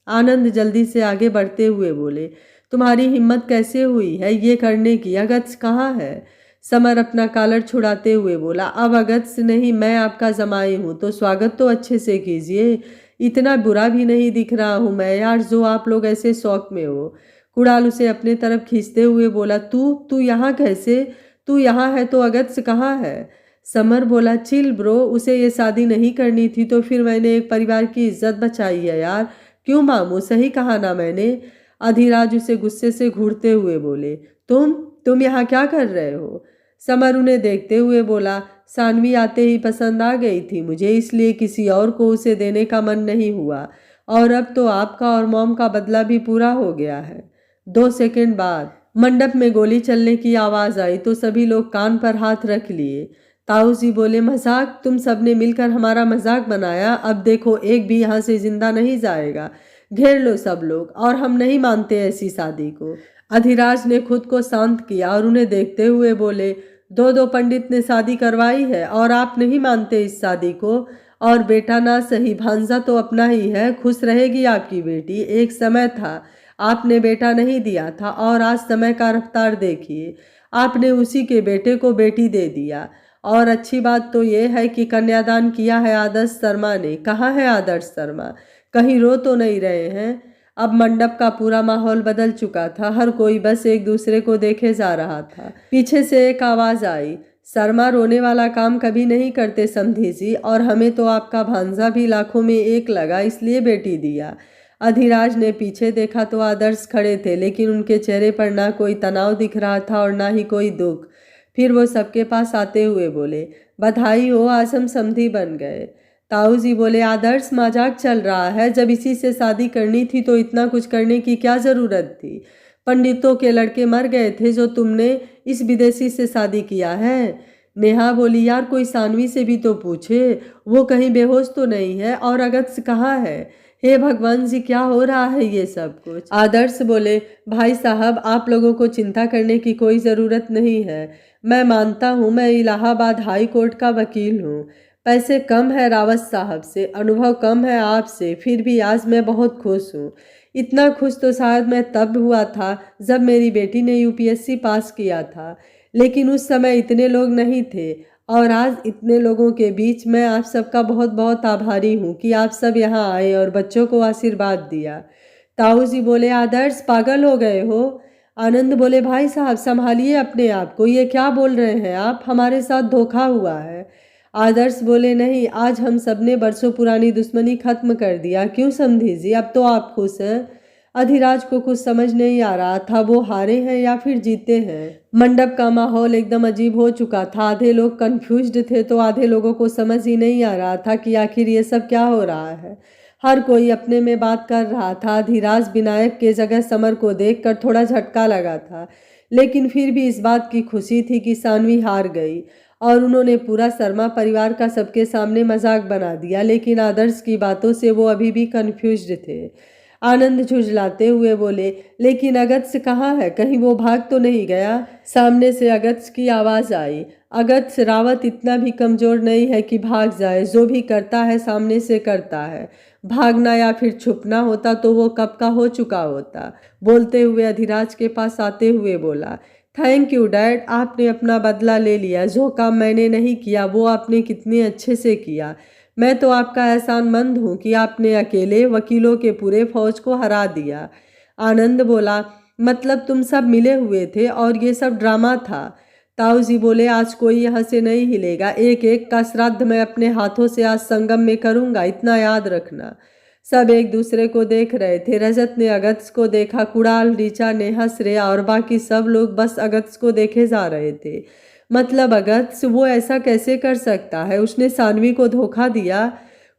आनंद जल्दी से आगे बढ़ते हुए बोले, तुम्हारी हिम्मत कैसे हुई है ये करने की? अगत्य कहाँ है? समर अपना कॉलर छुड़ाते हुए बोला, अब अगत्य नहीं, मैं आपका जमाई हूँ, तो स्वागत तो अच्छे से कीजिए। इतना बुरा भी नहीं दिख रहा हूँ मैं यार, जो आप लोग ऐसे शौक में हो। कुणाल उसे अपने तरफ खींचते हुए बोला, तू तू यहाँ कैसे? तू यहाँ है तो अगत्य कहाँ है? समर बोला, चिल ब्रो, उसे ये शादी नहीं करनी थी तो फिर मैंने एक परिवार की इज्जत बचाई है यार। क्यों मामू, सही कहा ना मैंने? अधिराज उसे गुस्से से घूरते हुए बोले, तुम यहाँ क्या कर रहे हो? समर उन्हें देखते हुए बोला, सानवी आते ही पसंद आ गई थी मुझे, इसलिए किसी और को उसे देने का मन नहीं हुआ, और अब तो आपका और मॉम का बदला भी पूरा हो गया है। 2 सेकंड बाद मंडप में गोली चलने की आवाज आई तो सभी लोग कान पर हाथ रख लिए। ताऊ जी बोले, मजाक? तुम सबने मिलकर हमारा मजाक बनाया, अब देखो एक भी यहाँ से जिंदा नहीं जाएगा। घेर लो सब लोग, और हम नहीं मानते ऐसी शादी को। अधिराज ने खुद को शांत किया और उन्हें देखते हुए बोले, दो दो पंडित ने शादी करवाई है और आप नहीं मानते इस शादी को? और बेटा ना सही, भांजा तो अपना ही है, खुश रहेगी आपकी बेटी। एक समय था आपने बेटा नहीं दिया था, और आज समय का रफ्तार देखिए, आपने उसी के बेटे को बेटी दे दिया। और अच्छी बात तो ये है कि कन्यादान किया है आदर्श शर्मा ने। कहाँ है आदर्श शर्मा? कहीं रो तो नहीं रहे हैं? अब मंडप का पूरा माहौल बदल चुका था, हर कोई बस एक दूसरे को देखे जा रहा था। पीछे से एक आवाज आई, शर्मा रोने वाला काम कभी नहीं करते समधी जी, और हमें तो आपका भांजा भी लाखों में एक लगा, इसलिए बेटी दिया। अधिराज ने पीछे देखा तो आदर्श खड़े थे, लेकिन उनके चेहरे पर ना कोई तनाव दिख रहा था और ना ही कोई दुख। फिर वो सबके पास आते हुए बोले, बधाई हो, आज हम समधी बन गए। ताऊ जी बोले, आदर्श मजाक चल रहा है, जब इसी से शादी करनी थी तो इतना कुछ करने की क्या जरूरत थी? पंडितों के लड़के मर गए थे जो तुमने इस विदेशी से शादी किया है। नेहा बोली, यार कोई सानवी से भी तो पूछे, वो कहीं बेहोश तो नहीं है? और अगत्य कहाँ है? हे भगवान जी, क्या हो रहा है ये सब कुछ? आदर्श बोले, भाई साहब आप लोगों को चिंता करने की कोई ज़रूरत नहीं है। मैं मानता हूँ मैं इलाहाबाद हाई कोर्ट का वकील हूँ, पैसे कम है रावत साहब से, अनुभव कम है आपसे, फिर भी आज मैं बहुत खुश हूँ। इतना खुश तो शायद मैं तब हुआ था जब मेरी बेटी ने यूपीएससी पास किया था, लेकिन उस समय इतने लोग नहीं थे, और आज इतने लोगों के बीच मैं आप सबका बहुत बहुत आभारी हूँ कि आप सब यहाँ आए और बच्चों को आशीर्वाद दिया। ताऊ जी बोले, आदर्श पागल हो गए हो? आनंद बोले, भाई साहब संभालिए अपने आप को, ये क्या बोल रहे हैं आप? हमारे साथ धोखा हुआ है। आदर्श बोले, नहीं, आज हम सब ने बरसों पुरानी दुश्मनी खत्म कर दिया। क्यों समधी जी, अब तो आप खुश हैं? अधिराज को कुछ समझ नहीं आ रहा था, वो हारे हैं या फिर जीते हैं। मंडप का माहौल एकदम अजीब हो चुका था, आधे लोग कंफ्यूज्ड थे तो आधे लोगों को समझ ही नहीं आ रहा था कि आखिर ये सब क्या हो रहा है। हर कोई अपने में बात कर रहा था। अधिराज विनायक के जगह समर को देखकर थोड़ा झटका लगा था, लेकिन फिर भी इस बात की खुशी थी कि सानवी हार गई, और उन्होंने पूरा शर्मा परिवार का सबके सामने मजाक बना दिया। लेकिन आदर्श की बातों से वो अभी भी कंफ्यूज्ड थे। आनंद झुंझलाते हुए बोले, लेकिन अगत्य कहाँ है? कहीं वो भाग तो नहीं गया? सामने से अगत्य की आवाज आई, अगत्य रावत इतना भी कमजोर नहीं है कि भाग जाए, जो भी करता है सामने से करता है। भागना या फिर छुपना होता तो वो कब का हो चुका होता। बोलते हुए अधिराज के पास आते हुए बोला, थैंक यू डैड, आपने अपना बदला ले लिया, जो काम मैंने नहीं किया वो आपने कितने अच्छे से किया। मैं तो आपका एहसानमंद हूँ कि आपने अकेले वकीलों के पूरे फौज को हरा दिया। आनंद बोला, मतलब तुम सब मिले हुए थे और ये सब ड्रामा था? ताऊ जी बोले, आज कोई यहाँ से नहीं हिलेगा, एक एक का श्राद्ध मैं अपने हाथों से आज संगम में करूँगा, इतना याद रखना। सब एक दूसरे को देख रहे थे। रजत ने अगत्य को देखा, कुणाल, ऋचा, नेहा, श्रेया और बाकी सब लोग बस अगत्य को देखे जा रहे थे। मतलब अगत्य, वो ऐसा कैसे कर सकता है? उसने सानवी को धोखा दिया।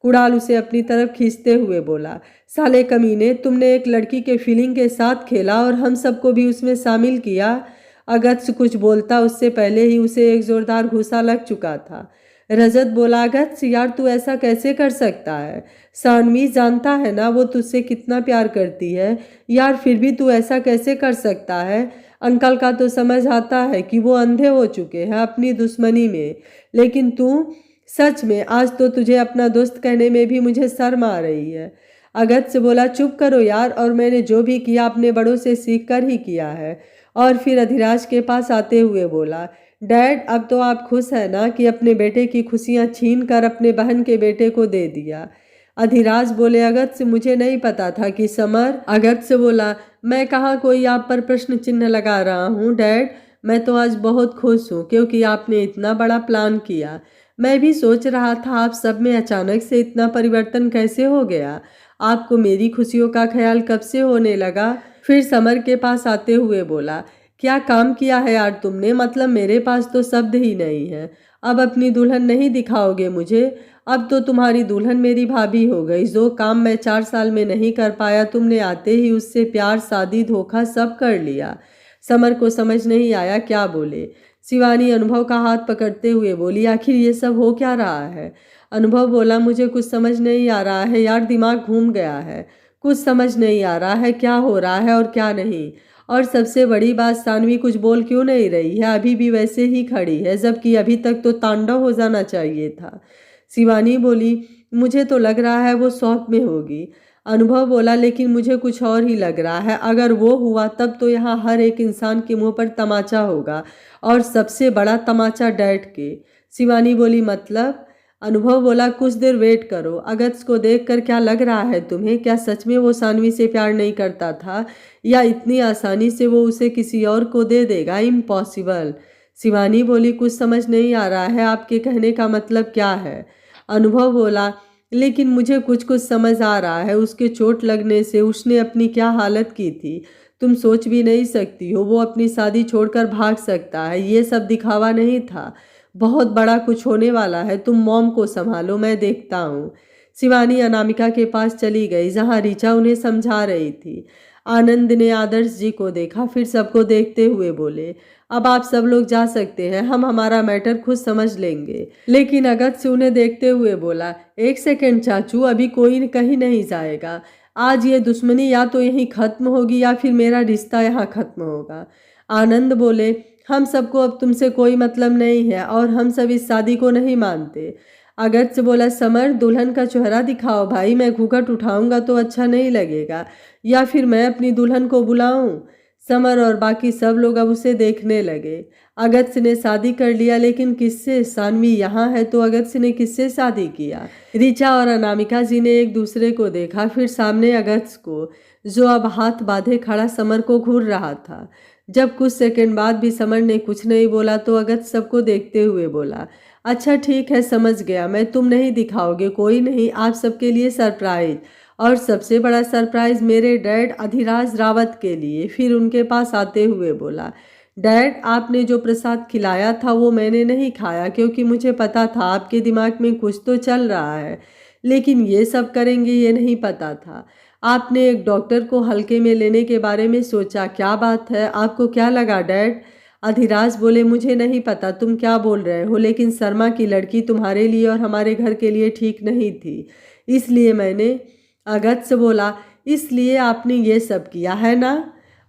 कुणाल उसे अपनी तरफ खींचते हुए बोला, साले कमीने, तुमने एक लड़की के फीलिंग के साथ खेला और हम सबको भी उसमें शामिल किया। अगत्य कुछ बोलता उससे पहले ही उसे एक जोरदार घूंसा लग चुका था। रजत बोला, अगत्य यार तू ऐसा कैसे कर सकता है? सानवी जानता है ना वो तुझसे कितना प्यार करती है यार, फिर भी तू ऐसा कैसे कर सकता है? अंकल का तो समझ आता है कि वो अंधे हो चुके हैं अपनी दुश्मनी में, लेकिन तू, सच में आज तो तुझे अपना दोस्त कहने में भी मुझे शर्म आ रही है। अगस्त्य बोला, चुप करो यार, और मैंने जो भी किया अपने बड़ों से सीख कर ही किया है। और फिर अधिराज के पास आते हुए बोला, डैड अब तो आप खुश हैं ना कि अपने बेटे की खुशियां छीन कर अपने बहन के बेटे को दे दिया। अधिराज बोले, अगस्त्य मुझे नहीं पता था कि समर। अगस्त्य बोला, मैं कहाँ कोई आप पर प्रश्न चिन्ह लगा रहा हूँ डैड, मैं तो आज बहुत खुश हूँ क्योंकि आपने इतना बड़ा प्लान किया। मैं भी सोच रहा था आप सब में अचानक से इतना परिवर्तन कैसे हो गया। आपको मेरी खुशियों का ख्याल कब से होने लगा। फिर समर के पास आते हुए बोला, क्या काम किया है यार तुमने, मतलब मेरे पास तो शब्द ही नहीं है। अब अपनी दुल्हन नहीं दिखाओगे मुझे। अब तो तुम्हारी दुल्हन मेरी भाभी हो गई। जो काम मैं 4 साल में नहीं कर पाया, तुमने आते ही उससे प्यार, शादी, धोखा सब कर लिया। समर को समझ नहीं आया क्या बोले। शिवानी अनुभव का हाथ पकड़ते हुए बोली, आखिर ये सब हो क्या रहा है। अनुभव बोला, मुझे कुछ समझ नहीं आ रहा है यार, दिमाग घूम गया है। कुछ समझ नहीं आ रहा है क्या हो रहा है और क्या नहीं। और सबसे बड़ी बात, सानवी कुछ बोल क्यों नहीं रही है, अभी भी वैसे ही खड़ी है, जबकि अभी तक तो तांडव हो जाना चाहिए था। शिवानी बोली, मुझे तो लग रहा है वो शौक में होगी। अनुभव बोला, लेकिन मुझे कुछ और ही लग रहा है। अगर वो हुआ तब तो यहाँ हर एक इंसान के मुंह पर तमाचा होगा, और सबसे बड़ा तमाचा डैड के। शिवानी बोली, मतलब। अनुभव बोला, कुछ देर वेट करो। अगस्त को देखकर क्या लग रहा है तुम्हें, क्या सच में वो सानवी से प्यार नहीं करता था, या इतनी आसानी से वो उसे किसी और को दे देगा। इम्पॉसिबल। शिवानी बोली, कुछ समझ नहीं आ रहा है, आपके कहने का मतलब क्या है। अनुभव बोला, लेकिन मुझे कुछ कुछ समझ आ रहा है। उसके चोट लगने से उसने अपनी क्या हालत की थी, तुम सोच भी नहीं सकती हो। वो अपनी शादी छोड़कर भाग सकता है, ये सब दिखावा नहीं था। बहुत बड़ा कुछ होने वाला है, तुम मॉम को संभालो, मैं देखता हूँ। शिवानी अनामिका के पास चली गई जहाँ ऋचा उन्हें समझा रही थी। आनंद ने आदर्श जी को देखा, फिर सबको देखते हुए बोले, अब आप सब लोग जा सकते हैं, हम हमारा मैटर खुद समझ लेंगे। लेकिन अगस्त्य उन्हें देखते हुए बोला, एक सेकेंड चाचू, अभी कोई कहीं नहीं जाएगा। आज ये दुश्मनी या तो यहीं खत्म होगी या फिर मेरा रिश्ता यहाँ खत्म होगा। आनंद बोले, हम सबको अब तुमसे कोई मतलब नहीं है और हम सब इस शादी को नहीं मानते। अगस्त्य बोला, समर दुल्हन का चेहरा दिखाओ भाई, मैं घूंघट उठाऊंगा तो अच्छा नहीं लगेगा, या फिर मैं अपनी दुल्हन को बुलाऊं। समर और बाकी सब लोग अब उसे देखने लगे। अगस्त्य ने शादी कर लिया, लेकिन किससे। सानवी यहाँ है तो अगस्त्य ने किससे शादी किया। ऋचा और अनामिका जी ने एक दूसरे को देखा, फिर सामने अगस्त्य को, जो अब हाथ बांधे खड़ा समर को घूर रहा था। जब कुछ सेकंड बाद भी समर ने कुछ नहीं बोला तो अगस्त्य सबको देखते हुए बोला, अच्छा ठीक है, समझ गया मैं, तुम नहीं दिखाओगे, कोई नहीं, आप सबके लिए सरप्राइज, और सबसे बड़ा सरप्राइज मेरे डैड अधिराज रावत के लिए। फिर उनके पास आते हुए बोला, डैड आपने जो प्रसाद खिलाया था वो मैंने नहीं खाया, क्योंकि मुझे पता था आपके दिमाग में कुछ तो चल रहा है, लेकिन ये सब करेंगे ये नहीं पता था। आपने एक डॉक्टर को हल्के में लेने के बारे में सोचा, क्या बात है, आपको क्या लगा डैड। अधिराज बोले, मुझे नहीं पता तुम क्या बोल रहे हो, लेकिन शर्मा की लड़की तुम्हारे लिए और हमारे घर के लिए ठीक नहीं थी, इसलिए मैंने। अगस्त्य बोला, इसलिए आपने ये सब किया है ना।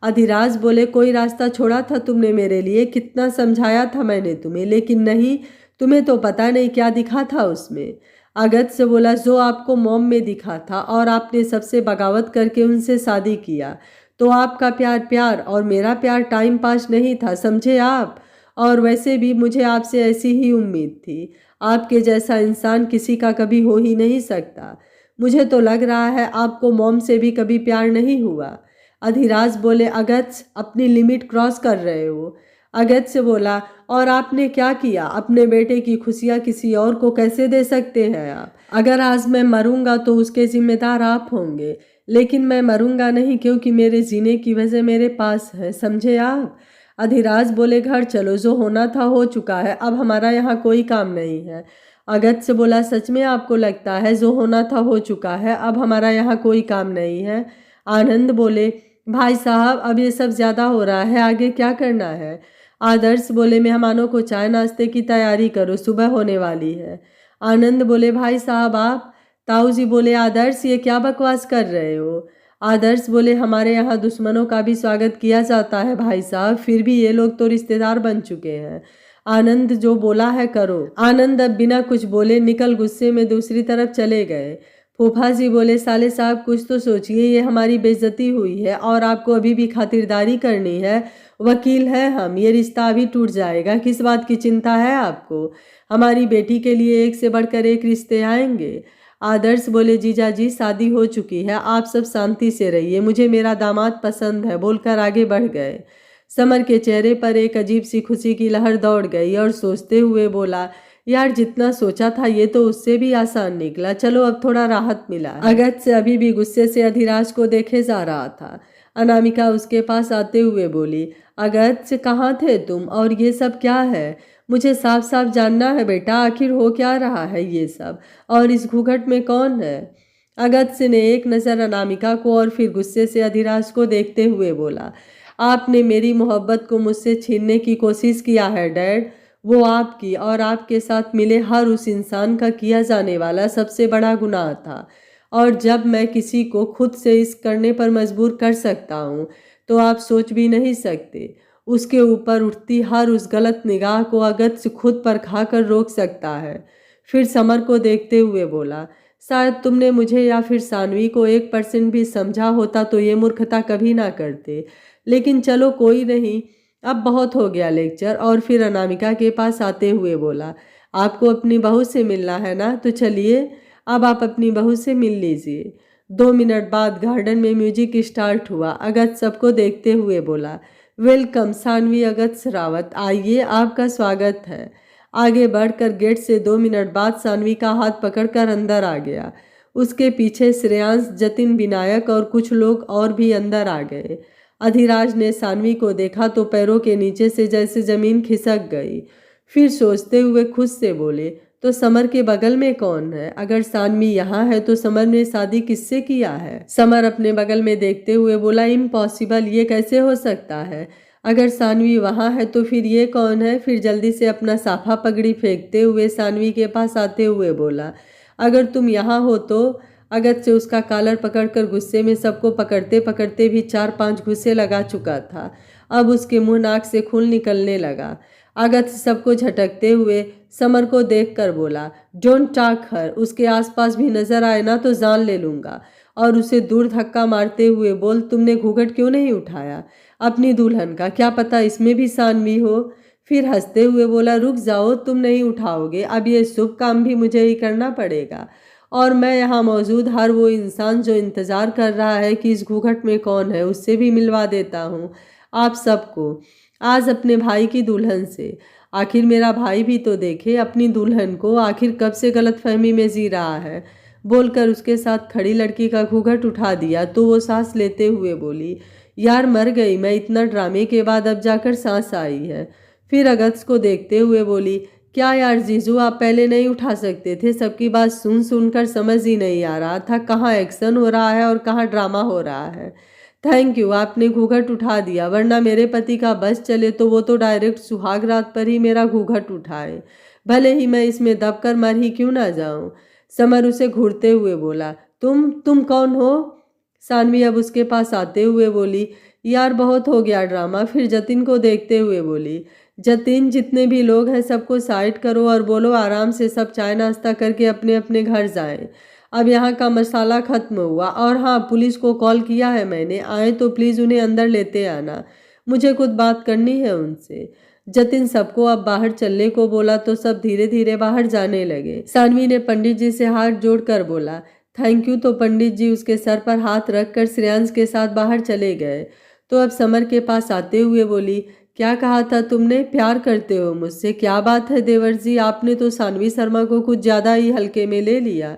अधिराज बोले, कोई रास्ता छोड़ा था तुमने मेरे लिए, कितना समझाया था मैंने तुम्हें, लेकिन नहीं, तुम्हें तो पता नहीं क्या दिखा था उसमें। अगस्त्य बोला, जो आपको मॉम में दिखा था, और आपने सबसे बगावत करके उनसे शादी किया, तो आपका प्यार प्यार और मेरा प्यार टाइम पास नहीं था, समझे आप। और वैसे भी मुझे आपसे ऐसी ही उम्मीद थी, आपके जैसा इंसान किसी का कभी हो ही नहीं सकता। मुझे तो लग रहा है आपको मॉम से भी कभी प्यार नहीं हुआ। अधिराज बोले, अगस्त्य अपनी लिमिट क्रॉस कर रहे हो। अगस्त्य बोला, और आपने क्या किया, अपने बेटे की खुशियाँ किसी और को कैसे दे सकते हैं आप। अगर आज मैं मरूंगा तो उसके जिम्मेदार आप होंगे, लेकिन मैं मरूंगा नहीं, क्योंकि मेरे जीने की वजह मेरे पास है, समझे आप। अधिराज बोले, घर चलो, जो होना था हो चुका है, अब हमारा यहाँ कोई काम नहीं है। अगस्त्य बोला, सच में आपको लगता है जो होना था हो चुका है, अब हमारा यहाँ कोई काम नहीं है। आनंद बोले, भाई साहब अब ये सब ज़्यादा हो रहा है, आगे क्या करना है। आदर्श बोले, मेहमानों को चाय नाश्ते की तैयारी करो, सुबह होने वाली है। आनंद बोले, भाई साहब आप। ताऊ जी बोले, आदर्श ये क्या बकवास कर रहे हो। आदर्श बोले, हमारे यहाँ दुश्मनों का भी स्वागत किया जाता है भाई साहब, फिर भी ये लोग तो रिश्तेदार बन चुके हैं। आनंद, जो बोला है करो। आनंद अब बिना कुछ बोले निकल गुस्से में दूसरी तरफ चले गए। फूफा जी बोले, साले साहब कुछ तो सोचिए, ये हमारी बेइज्जती हुई है और आपको अभी भी खातिरदारी करनी है। वकील है हम, ये रिश्ता अभी टूट जाएगा, किस बात की चिंता है आपको? हमारी बेटी के लिए एक से बढ़कर एक रिश्ते आएंगे। आदर्श बोले, जीजा जी शादी हो चुकी है, आप सब शांति से रहिए, मुझे मेरा दामाद पसंद है, बोलकर आगे बढ़ गए। समर के चेहरे पर एक अजीब सी खुशी की लहर दौड़ गई और सोचते हुए बोला, यार जितना सोचा था ये तो उससे भी आसान निकला, चलो अब थोड़ा राहत मिला है। अगस्त्य अभी भी गुस्से से अधिराज को देखे जा रहा था। अनामिका उसके पास आते हुए बोली, अगस्त्य कहाँ थे तुम, और ये सब क्या है? मुझे साफ साफ जानना है बेटा, आखिर हो क्या रहा है ये सब, और इस घूंघट में कौन है? अगस्त्य ने एक नज़र अनामिका को और फिर गुस्से से अधिराज को देखते हुए बोला, आपने मेरी मोहब्बत को मुझसे छीनने की कोशिश किया है डैड। वो आपकी और आपके साथ मिले हर उस इंसान का किया जाने वाला सबसे बड़ा गुनाह था, और जब मैं किसी को खुद से इस करने पर मजबूर कर सकता हूँ तो आप सोच भी नहीं सकते, उसके ऊपर उठती हर उस गलत निगाह को अगस्त्य खुद पर खाकर रोक सकता है। फिर समर को देखते हुए बोला, शायद तुमने मुझे या फिर सानवी को 1% भी समझा होता तो ये मूर्खता कभी ना करते, लेकिन चलो कोई नहीं, अब बहुत हो गया लेक्चर। और फिर अनामिका के पास आते हुए बोला, आपको अपनी बहू से मिलना है ना, तो चलिए अब आप अपनी बहू से मिल लीजिए। 2 मिनट बाद गार्डन में म्यूजिक स्टार्ट हुआ। अगस्त्य सबको देखते हुए बोला, वेलकम सानवी अगस्त्य रावत, आइए आपका स्वागत है। आगे बढ़कर गेट से 2 मिनट बाद सानवी का हाथ पकड़कर अंदर आ गया। उसके पीछे श्रेयांश, जतिन, विनायक और कुछ लोग और भी अंदर आ गए। अधिराज ने सानवी को देखा तो पैरों के नीचे से जैसे जमीन खिसक गई। फिर सोचते हुए खुद से बोले, तो समर के बगल में कौन है? अगर सानवी यहाँ है तो समर ने शादी किससे किया है? समर अपने बगल में देखते हुए बोला, इम्पॉसिबल, ये कैसे हो सकता है? अगर सानवी वहाँ है तो फिर ये कौन है? फिर जल्दी से अपना साफा पगड़ी फेंकते हुए सानवी के पास आते हुए बोला, अगर तुम यहाँ हो तो। अगस्त्य उसका कॉलर पकड़कर गुस्से में सबको पकड़ते पकड़ते भी 4-5 घुसे लगा चुका था। अब उसके मुंह नाक से खून निकलने लगा। अगस्त्य सबको झटकते हुए समर को देखकर बोला, डोंट टॉक हर, उसके आसपास भी नजर आए ना तो जान ले लूंगा। और उसे दूर धक्का मारते हुए बोल, तुमने घूंघट क्यों नहीं उठाया अपनी दुल्हन का, क्या पता इसमें भी सानवी हो? फिर हंसते हुए बोला, रुक जाओ, तुम नहीं उठाओगे, अब ये शुभ काम भी मुझे ही करना पड़ेगा, और मैं यहाँ मौजूद हर वो इंसान जो इंतज़ार कर रहा है कि इस घूंघट में कौन है उससे भी मिलवा देता हूँ आप सबको, आज अपने भाई की दुल्हन से। आखिर मेरा भाई भी तो देखे अपनी दुल्हन को, आखिर कब से गलतफहमी में जी रहा है। बोलकर उसके साथ खड़ी लड़की का घूंघट उठा दिया तो वो सांस लेते हुए बोली, यार मर गई मैं, इतना ड्रामे के बाद अब जाकर सांस आई है। फिर अगस्त्य को देखते हुए बोली, क्या यार जीजू, आप पहले नहीं उठा सकते थे? सबकी बात सुन सुनकर समझ ही नहीं आ रहा था कहाँ एक्शन हो रहा है और कहाँ ड्रामा हो रहा है। थैंक यू, आपने घूंघट उठा दिया, वरना मेरे पति का बस चले तो वो तो डायरेक्ट सुहाग रात पर ही मेरा घूंघट उठाए, भले ही मैं इसमें दबकर मर ही क्यों ना जाऊं। समर उसे घूरते हुए बोला, तुम कौन हो? सानवी अब उसके पास आते हुए बोली, यार बहुत हो गया ड्रामा। फिर जतिन को देखते हुए बोली, जतिन, जितने भी लोग हैं सबको साइड करो और बोलो आराम से सब चाय नाश्ता करके अपने अपने घर जाएं। अब यहाँ का मसाला खत्म हुआ। और हाँ, पुलिस को कॉल किया है मैंने, आए तो प्लीज़ उन्हें अंदर लेते आना, मुझे कुछ बात करनी है उनसे। जतिन सबको अब बाहर चलने को बोला तो सब धीरे धीरे बाहर जाने लगे। सानवी ने पंडित जी से हाथ जोड़कर बोला, थैंक यू, तो पंडित जी उसके सर पर हाथ रखकर श्रेयांश के साथ बाहर चले गए। तो अब समर के पास आते हुए बोली, क्या कहा था तुमने, प्यार करते हो मुझसे? क्या बात है देवर जी, आपने तो सानवी शर्मा को कुछ ज़्यादा ही हल्के में ले लिया,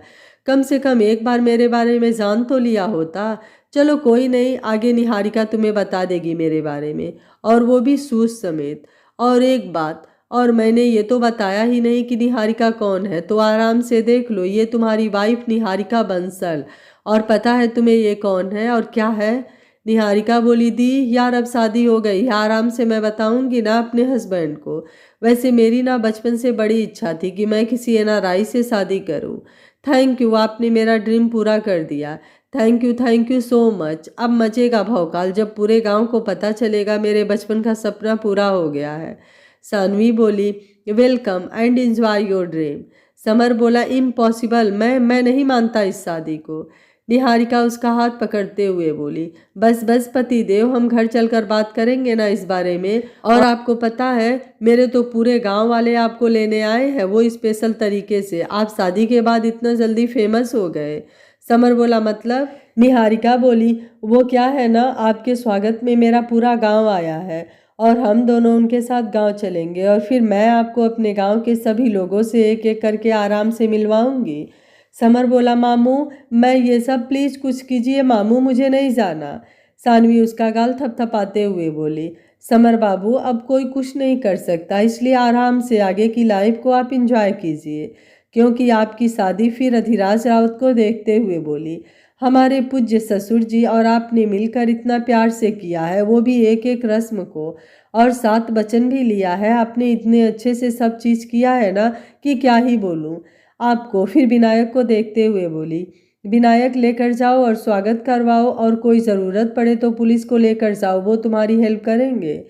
कम से कम एक बार मेरे बारे में जान तो लिया होता। चलो कोई नहीं, आगे निहारिका तुम्हें बता देगी मेरे बारे में, और वो भी सूझ समेत। और एक बात, और मैंने ये तो बताया ही नहीं कि निहारिका कौन है, तो आराम से देख लो, ये तुम्हारी वाइफ निहारिका बंसल। और पता है तुम्हें ये कौन है और क्या है? निहारिका बोली, दी यार अब शादी हो गई, आराम से मैं बताऊंगी ना अपने हस्बैंड को। वैसे मेरी ना बचपन से बड़ी इच्छा थी कि मैं किसी एनआरआई से शादी करूं। थैंक यू, आपने मेरा ड्रीम पूरा कर दिया। Thank you so much. अब मचेगा भौकाल जब पूरे गांव को पता चलेगा मेरे बचपन का सपना पूरा हो गया है। सानवी बोली, welcome and enjoy your dream. Summer बोला, इम्पॉसिबल, मैं नहीं मानता इस शादी को। निहारिका उसका हाथ पकड़ते हुए बोली, बस बस पतिदेव, हम घर चलकर बात करेंगे ना इस बारे में। और आपको पता है, मेरे तो पूरे गांव वाले आपको लेने आए हैं, वो स्पेशल तरीके से। आप शादी के बाद इतना जल्दी फेमस हो गए। समर बोला, मतलब? निहारिका बोली, वो क्या है ना, आपके स्वागत में मेरा पूरा गांव आया है और हम दोनों उनके साथ गांव चलेंगे और फिर मैं आपको अपने गांव के सभी लोगों से एक एक करके आराम से मिलवाऊंगी। समर बोला, मामू, मैं ये सब प्लीज कुछ कीजिए मामू, मुझे नहीं जाना। सानवी उसका गाल थपथपाते हुए बोली, समर बाबू, अब कोई कुछ नहीं कर सकता, इसलिए आराम से आगे की लाइफ को आप इंजॉय कीजिए, क्योंकि आपकी शादी। फिर अधिराज राउत को देखते हुए बोली, हमारे पूज्य ससुर जी और आपने मिलकर इतना प्यार से किया है, वो भी एक एक रस्म को, और 7 वचन भी लिया है आपने, इतने अच्छे से सब चीज़ किया है ना कि क्या ही बोलूँ आपको। फिर विनायक को देखते हुए बोली, विनायक, लेकर जाओ और स्वागत करवाओ, और कोई ज़रूरत पड़े तो पुलिस को लेकर जाओ, वो तुम्हारी हेल्प करेंगे।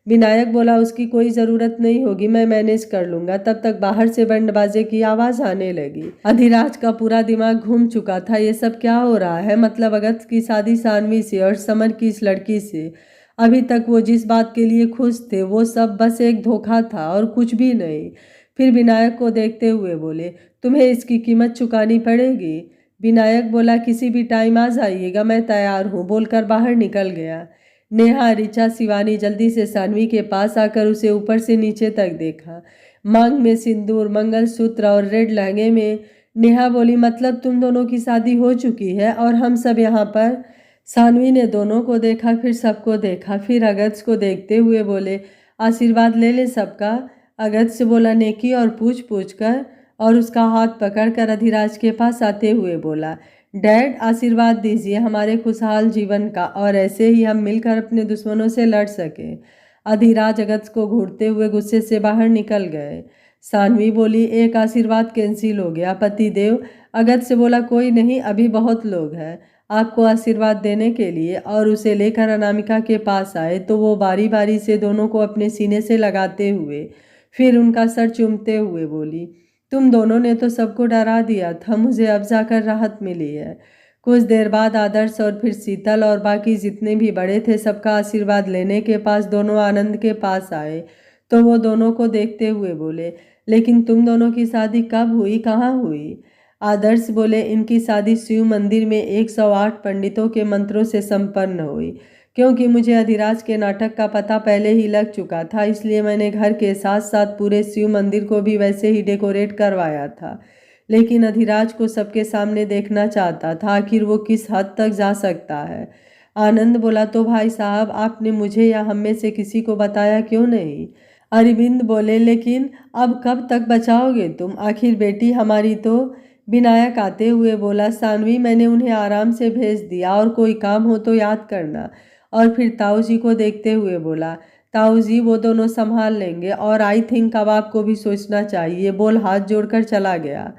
विनायक बोला, उसकी कोई ज़रूरत नहीं होगी, मैं मैनेज कर लूँगा। तब तक बाहर से बैंड बाजे की आवाज़ आने लगी। अधिराज का पूरा दिमाग घूम चुका था, ये सब क्या हो रहा है? मतलब अगस्त की शादी सानवी से और समर की इस लड़की से। अभी तक वो जिस बात के लिए खुश थे वो सब बस एक धोखा था और कुछ भी नहीं। फिर विनायक को देखते हुए बोले, तुम्हें इसकी कीमत चुकानी पड़ेगी। विनायक बोला, किसी भी टाइम आ जाइएगा, मैं तैयार हूँ, बोलकर बाहर निकल गया। नेहा, ऋचा, शिवानी जल्दी से सानवी के पास आकर उसे ऊपर से नीचे तक देखा। मांग में सिंदूर, मंगलसूत्र और रेड लहंगे में। नेहा बोली, मतलब तुम दोनों की शादी हो चुकी है और हम सब यहाँ पर? सानवी ने दोनों को देखा, फिर सबको देखा, फिर अगस्त को देखते हुए बोले, आशीर्वाद ले ले सबका। अगस्त से बोला, नेकी और पूछ पूछ कर, और उसका हाथ पकड़कर अधिराज के पास आते हुए बोला, डैड, आशीर्वाद दीजिए हमारे खुशहाल जीवन का, और ऐसे ही हम मिलकर अपने दुश्मनों से लड़ सके। अधिराज अगस्त को घूरते हुए गुस्से से बाहर निकल गए। सानवी बोली, एक आशीर्वाद कैंसिल हो गया पतिदेव। अगस्त से बोला, कोई नहीं, अभी बहुत लोग हैं आपको आशीर्वाद देने के लिए। और उसे लेकर अनामिका के पास आए तो वो बारी बारी से दोनों को अपने सीने से लगाते हुए फिर उनका सर चूमते हुए बोली, तुम दोनों ने तो सबको डरा दिया था, मुझे अब जाकर राहत मिली है। कुछ देर बाद आदर्श और फिर शीतल और बाकी जितने भी बड़े थे सबका आशीर्वाद लेने के पास दोनों आनंद के पास आए तो वो दोनों को देखते हुए बोले, लेकिन तुम दोनों की शादी कब हुई, कहाँ हुई? आदर्श बोले, इनकी शादी शिव मंदिर में 108 पंडितों के मंत्रों से संपन्न हुई। क्योंकि मुझे अधिराज के नाटक का पता पहले ही लग चुका था, इसलिए मैंने घर के साथ साथ पूरे शिव मंदिर को भी वैसे ही डेकोरेट करवाया था। लेकिन अधिराज को सबके सामने देखना चाहता था, आखिर वो किस हद तक जा सकता है। आनंद बोला, तो भाई साहब, आपने मुझे या हम में से किसी को बताया क्यों नहीं? अरविंद बोले, लेकिन अब कब तक बचाओगे तुम, आखिर बेटी हमारी तो। विनायक आते हुए बोला, सानवी, मैंने उन्हें आराम से भेज दिया, और कोई काम हो तो याद करना। और फिर ताऊ जी को देखते हुए बोला, ताऊ जी, वो दोनों संभाल लेंगे, और आई थिंक अब आपको भी सोचना चाहिए, बोल हाथ जोड़कर चला गया।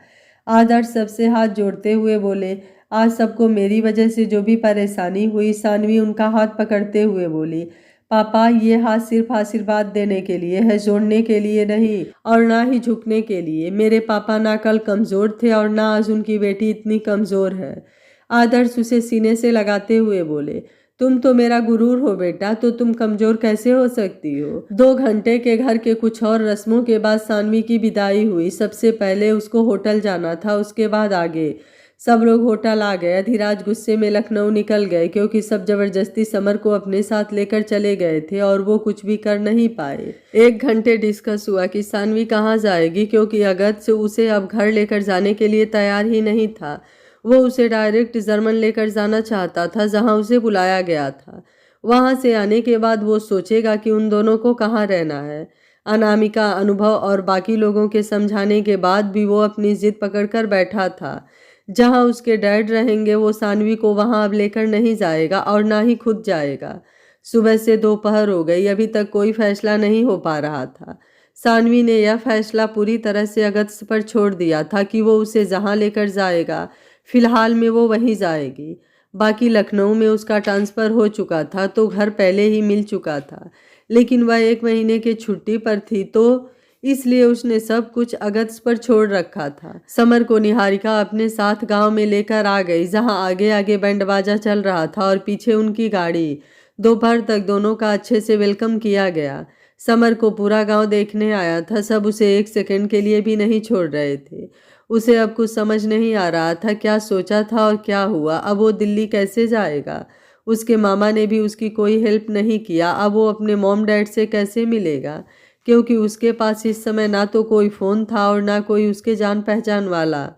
आदर्श सबसे हाथ जोड़ते हुए बोले, आज सबको मेरी वजह से जो भी परेशानी हुई। सानवी उनका हाथ पकड़ते हुए बोली, पापा, ये हाथ सिर्फ आशीर्वाद देने के लिए है, जोड़ने के लिए नहीं, और ना ही झुकने के लिए। मेरे पापा ना कल कमज़ोर थे और ना आज उनकी बेटी इतनी कमज़ोर है। आदर्श उसे सीने से लगाते हुए बोले, तुम तो मेरा गुरूर हो बेटा, तो तुम कमज़ोर कैसे हो सकती हो? 2 घंटे के घर के कुछ और रस्मों के बाद सानवी की विदाई हुई। सबसे पहले उसको होटल जाना था, उसके बाद आगे। सब लोग होटल आ गए। अधिराज गुस्से में लखनऊ निकल गए, क्योंकि सब जबरदस्ती समर को अपने साथ लेकर चले गए थे और वो कुछ भी कर नहीं पाए। 1 घंटे डिस्कस हुआ कि सानवी कहाँ जाएगी, क्योंकि अगस्त उसे अब घर लेकर जाने के लिए तैयार ही नहीं था। वो उसे डायरेक्ट जर्मन लेकर जाना चाहता था, जहाँ उसे बुलाया गया था। वहाँ से आने के बाद वो सोचेगा कि उन दोनों को कहाँ रहना है। अनामिका, अनुभव और बाकी लोगों के समझाने के बाद भी वो अपनी जिद पकड़कर बैठा था। जहाँ उसके डैड रहेंगे वो सानवी को वहाँ अब लेकर नहीं जाएगा और ना ही खुद जाएगा। सुबह से दोपहर हो गई, अभी तक कोई फैसला नहीं हो पा रहा था। सानवी ने यह फैसला पूरी तरह से अगस्त पर छोड़ दिया था कि वो उसे जहाँ लेकर जाएगा फिलहाल में वो वहीं जाएगी। बाकी लखनऊ में उसका ट्रांसफ़र हो चुका था तो घर पहले ही मिल चुका था, लेकिन वह 1 महीने की छुट्टी पर थी, तो इसलिए उसने सब कुछ अगत्य पर छोड़ रखा था। समर को निहारिका अपने साथ गांव में लेकर आ गई, जहां आगे आगे बैंड बाजा चल रहा था और पीछे उनकी गाड़ी। दोपहर तक दोनों का अच्छे से वेलकम किया गया। समर को पूरा गांव देखने आया था, सब उसे एक सेकंड के लिए भी नहीं छोड़ रहे थे। उसे अब कुछ समझ नहीं आ रहा था, क्या सोचा था और क्या हुआ। अब वो दिल्ली कैसे जाएगा? उसके मामा ने भी उसकी कोई हेल्प नहीं किया। अब वो अपने मॉम डैड से कैसे मिलेगा, क्योंकि उसके पास इस समय ना तो कोई फ़ोन था और ना कोई उसके जान पहचान वाला।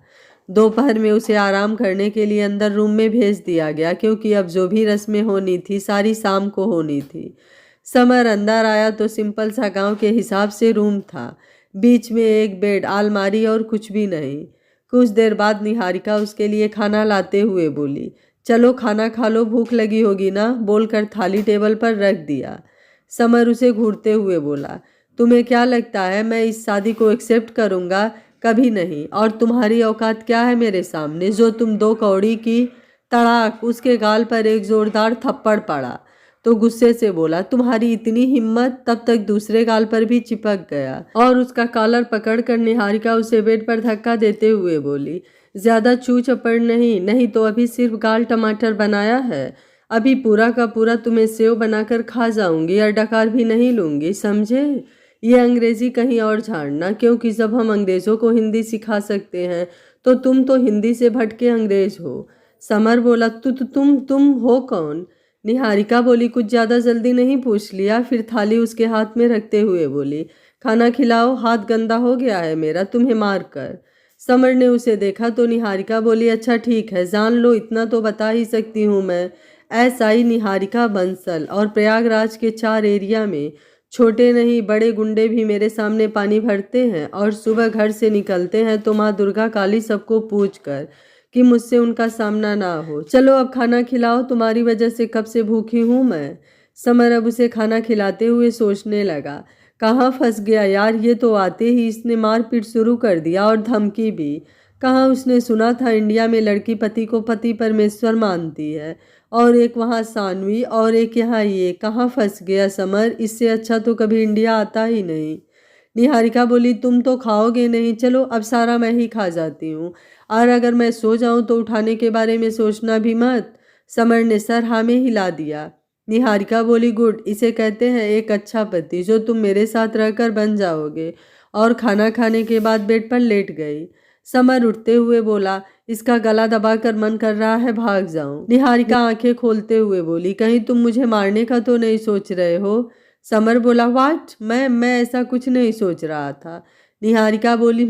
दोपहर में उसे आराम करने के लिए अंदर रूम में भेज दिया गया, क्योंकि अब जो भी रस्में होनी थी सारी शाम को होनी थी। समर अंदर आया तो सिंपल सा गांव के हिसाब से रूम था। बीच में एक बेड, अलमारी और कुछ भी नहीं। कुछ देर बाद निहारिका उसके लिए खाना लाते हुए बोली, चलो खाना खा लो, भूख लगी होगी ना, बोलकर थाली टेबल पर रख दिया। समर उसे घूरते हुए बोला, तुम्हें क्या लगता है मैं इस शादी को एक्सेप्ट करूंगा? कभी नहीं। और तुम्हारी औकात क्या है मेरे सामने, जो तुम 2 कौड़ी की? तड़ाक, उसके गाल पर एक जोरदार थप्पड़ पड़ा तो गुस्से से बोला, तुम्हारी इतनी हिम्मत? तब तक दूसरे गाल पर भी चिपक गया और उसका कॉलर पकड़कर निहारिका उसे बेड पर धक्का देते हुए बोली, ज्यादा चू चपड़ नहीं, नहीं तो अभी सिर्फ गाल टमाटर बनाया है, अभी पूरा का पूरा तुम्हें सेव बनाकर खा जाऊंगी और डकार भी नहीं लूंगी, समझे? ये अंग्रेजी कहीं और झाड़ना, क्योंकि जब हम अंग्रेजों को हिंदी सिखा सकते हैं तो तुम तो हिंदी से भटके अंग्रेज हो। समर बोला, तुम हो कौन? निहारिका बोली, कुछ ज़्यादा जल्दी नहीं पूछ लिया? फिर थाली उसके हाथ में रखते हुए बोली, खाना खिलाओ, हाथ गंदा हो गया है मेरा तुम्हें मार कर। समर ने उसे देखा तो निहारिका बोली, अच्छा ठीक है, जान लो इतना तो बता ही सकती हूँ मैं, SI निहारिका बंसल, और प्रयागराज के 4 एरिया में छोटे नहीं बड़े गुंडे भी मेरे सामने पानी भरते हैं और सुबह घर से निकलते हैं तो माँ दुर्गा काली सबको पूछ कर कि मुझसे उनका सामना ना हो। चलो अब खाना खिलाओ, तुम्हारी वजह से कब से भूखी हूँ मैं। समर अब उसे खाना खिलाते हुए सोचने लगा, कहाँ फंस गया यार, ये तो आते ही इसने मारपीट शुरू कर दिया और धमकी भी। कहाँ उसने सुना था इंडिया में लड़की पति को पति परमेश्वर मानती है, और एक वहाँ सानवी और एक यहाँ ये। कहाँ फंस गया समर, इससे अच्छा तो कभी इंडिया आता ही नहीं। निहारिका बोली, तुम तो खाओगे नहीं, चलो अब सारा मैं ही खा जाती हूँ, और अगर मैं सो जाऊं तो उठाने के बारे में सोचना भी मत। समर ने सर हाँ में हिला दिया। निहारिका बोली, गुड, इसे कहते हैं एक अच्छा पति, जो तुम मेरे साथ रहकर बन जाओगे। और खाना खाने के बाद बेड पर लेट गई। समर उठते हुए बोला, इसका गला दबाकर मन कर रहा है भाग जाऊं। निहारिका आंखें खोलते हुए बोली, कहीं तुम मुझे मारने का तो नहीं सोच रहे हो? समर बोला, व्हाट, मैं ऐसा कुछ नहीं सोच रहा था। निहारिका बोली,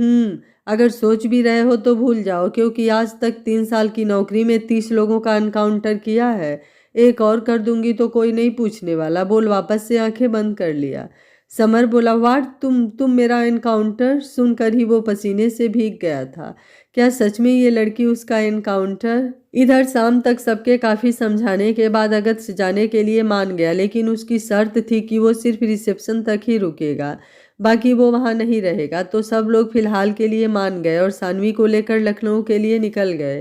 अगर सोच भी रहे हो तो भूल जाओ, क्योंकि आज तक 3 साल की नौकरी में 30 लोगों का एनकाउंटर किया है, एक और कर दूंगी तो कोई नहीं पूछने वाला। बोल, वापस से आंखें बंद कर लिया। समर बोला, वाट, तुम मेरा एनकाउंटर? सुनकर ही वो पसीने से भीग गया था। क्या सच में ये लड़की उसका एनकाउंटर? इधर शाम तक सबके काफी समझाने के बाद अगत्य जाने के लिए मान गया, लेकिन उसकी शर्त थी कि वो सिर्फ रिसेप्शन तक ही रुकेगा, बाकी वो वहां नहीं रहेगा। तो सब लोग फिलहाल के लिए मान गए और सानवी को लेकर लखनऊ के लिए निकल गए।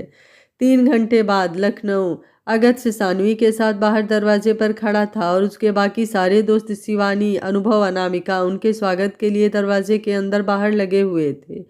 3 घंटे बाद लखनऊ। अगत्य सानवी के साथ बाहर दरवाजे पर खड़ा था और उसके बाकी सारे दोस्त शिवानी, अनुभव, अनामिका उनके स्वागत के लिए दरवाजे के अंदर बाहर लगे हुए थे।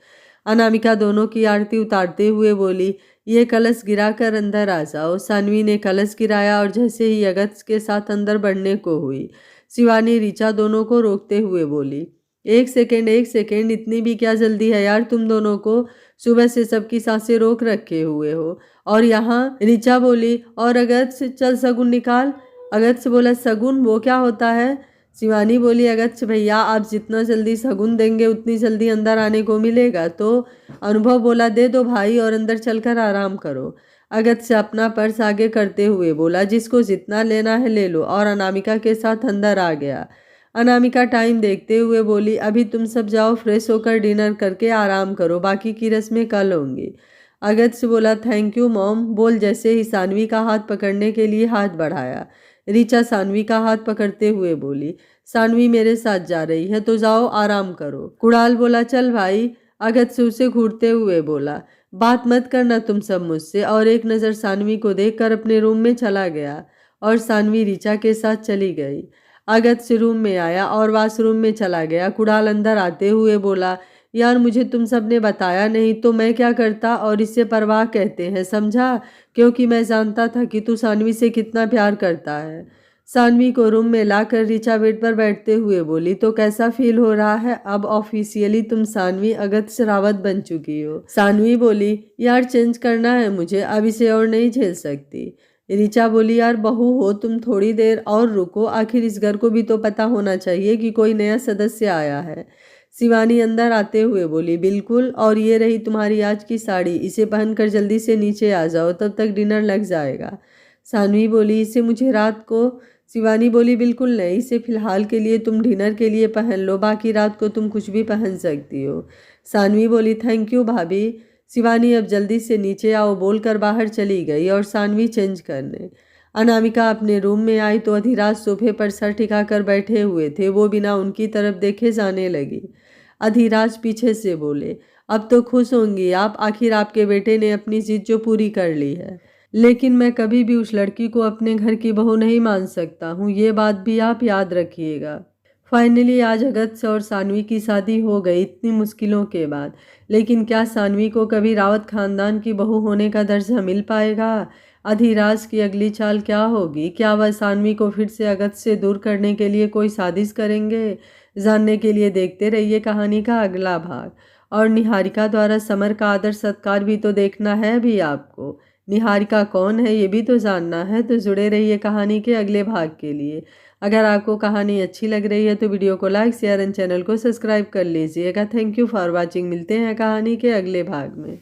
अनामिका दोनों की आरती उतारते हुए बोली, ये कलश गिराकर अंदर आ जाओ। सानवी ने कलश गिराया और जैसे ही अगत्य के साथ अंदर बढ़ने को हुई, शिवानी ऋचा दोनों को रोकते हुए बोली, एक सेकेंड, इतनी भी क्या जल्दी है यार तुम दोनों को? सुबह से सबकी सांसें रोक रखे हुए हो। और यहाँ? ऋचा बोली, और अगत्य, चल सगुन निकाल। अगत्य बोला, सगुन वो क्या होता है? शिवानी बोली, अगत्य भैया, आप जितना जल्दी सगुन देंगे उतनी जल्दी अंदर आने को मिलेगा। तो अनुभव बोला, दे दो भाई और अंदर चलकर आराम करो। अगत्य अपना पर्स आगे करते हुए बोला, जिसको जितना लेना है ले लो, और अनामिका के साथ अंदर आ गया। अनामिका टाइम देखते हुए बोली, अभी तुम सब जाओ, फ्रेश होकर डिनर करके आराम करो, बाकी की रस्में कल होंगी। अगत्य बोला, थैंक यू मॉम, बोल जैसे ही सानवी का हाथ पकड़ने के लिए हाथ बढ़ाया। ऋचा सानवी का हाथ पकड़ते हुए बोली, सानवी मेरे साथ जा रही है तो जाओ आराम करो। कुणाल बोला, चल भाई। अगत्य उसे घूरते हुए बोला, बात मत करना तुम सब मुझसे, और एक नज़र सानवी को देखकर अपने रूम में चला गया और सानवी ऋचा के साथ चली गई। अगस्त रूम में आया और वॉशरूम में चला गया। कुणाल अंदर आते हुए बोला, यार मुझे तुम सब ने बताया नहीं तो मैं क्या करता, और इससे परवाह कहते हैं, समझा? क्योंकि मैं जानता था कि तू सानवी से कितना प्यार करता है। सानवी को रूम में लाकर ऋचा बेड पर बैठते हुए बोली, तो कैसा फील हो रहा है? अब ऑफिशियली तुम सानवी अगस्त रावत बन चुकी हो। सानवी बोली, यार चेंज करना है मुझे, अब इसे और नहीं झेल सकती। ऋचा बोली, यार बहू हो तुम, थोड़ी देर और रुको, आखिर इस घर को भी तो पता होना चाहिए कि कोई नया सदस्य आया है। शिवानी अंदर आते हुए बोली, बिल्कुल, और ये रही तुम्हारी आज की साड़ी, इसे पहनकर जल्दी से नीचे आ जाओ, तब तक डिनर लग जाएगा। सानवी बोली, इसे मुझे रात को। शिवानी बोली, बिल्कुल नहीं, इसे फिलहाल के लिए तुम डिनर के लिए पहन लो, बाकी रात को तुम कुछ भी पहन सकती हो। सानवी बोली, थैंक यू भाभी। शिवानी, अब जल्दी से नीचे आओ बोलकर बाहर चली गई और सानवी चेंज करने। अनामिका अपने रूम में आई तो अधिराज सोफे पर सर टिकाकर बैठे हुए थे। वो बिना उनकी तरफ देखे जाने लगी। अधिराज पीछे से बोले, अब तो खुश होंगी आप, आखिर आपके बेटे ने अपनी जिद जो पूरी कर ली है। लेकिन मैं कभी भी उस लड़की को अपने घर की बहू नहीं मान सकता हूँ, ये बात भी आप याद रखिएगा। फाइनली आज अगस्त और सानवी की शादी हो गई, इतनी मुश्किलों के बाद। लेकिन क्या सानवी को कभी रावत खानदान की बहू होने का दर्जा मिल पाएगा? अधिराज की अगली चाल क्या होगी? क्या वह सानवी को फिर से अगस्त से दूर करने के लिए कोई साजिश करेंगे? जानने के लिए देखते रहिए कहानी का अगला भाग। और निहारिका द्वारा समर का आदर सत्कार भी तो देखना है अभी आपको। निहारिका कौन है ये भी तो जानना है, तो जुड़े रहिए कहानी के अगले भाग के लिए। अगर आपको कहानी अच्छी लग रही है तो वीडियो को लाइक शेयर एंड चैनल को सब्सक्राइब कर लीजिएगा। Thank you for watching. मिलते हैं कहानी के अगले भाग में।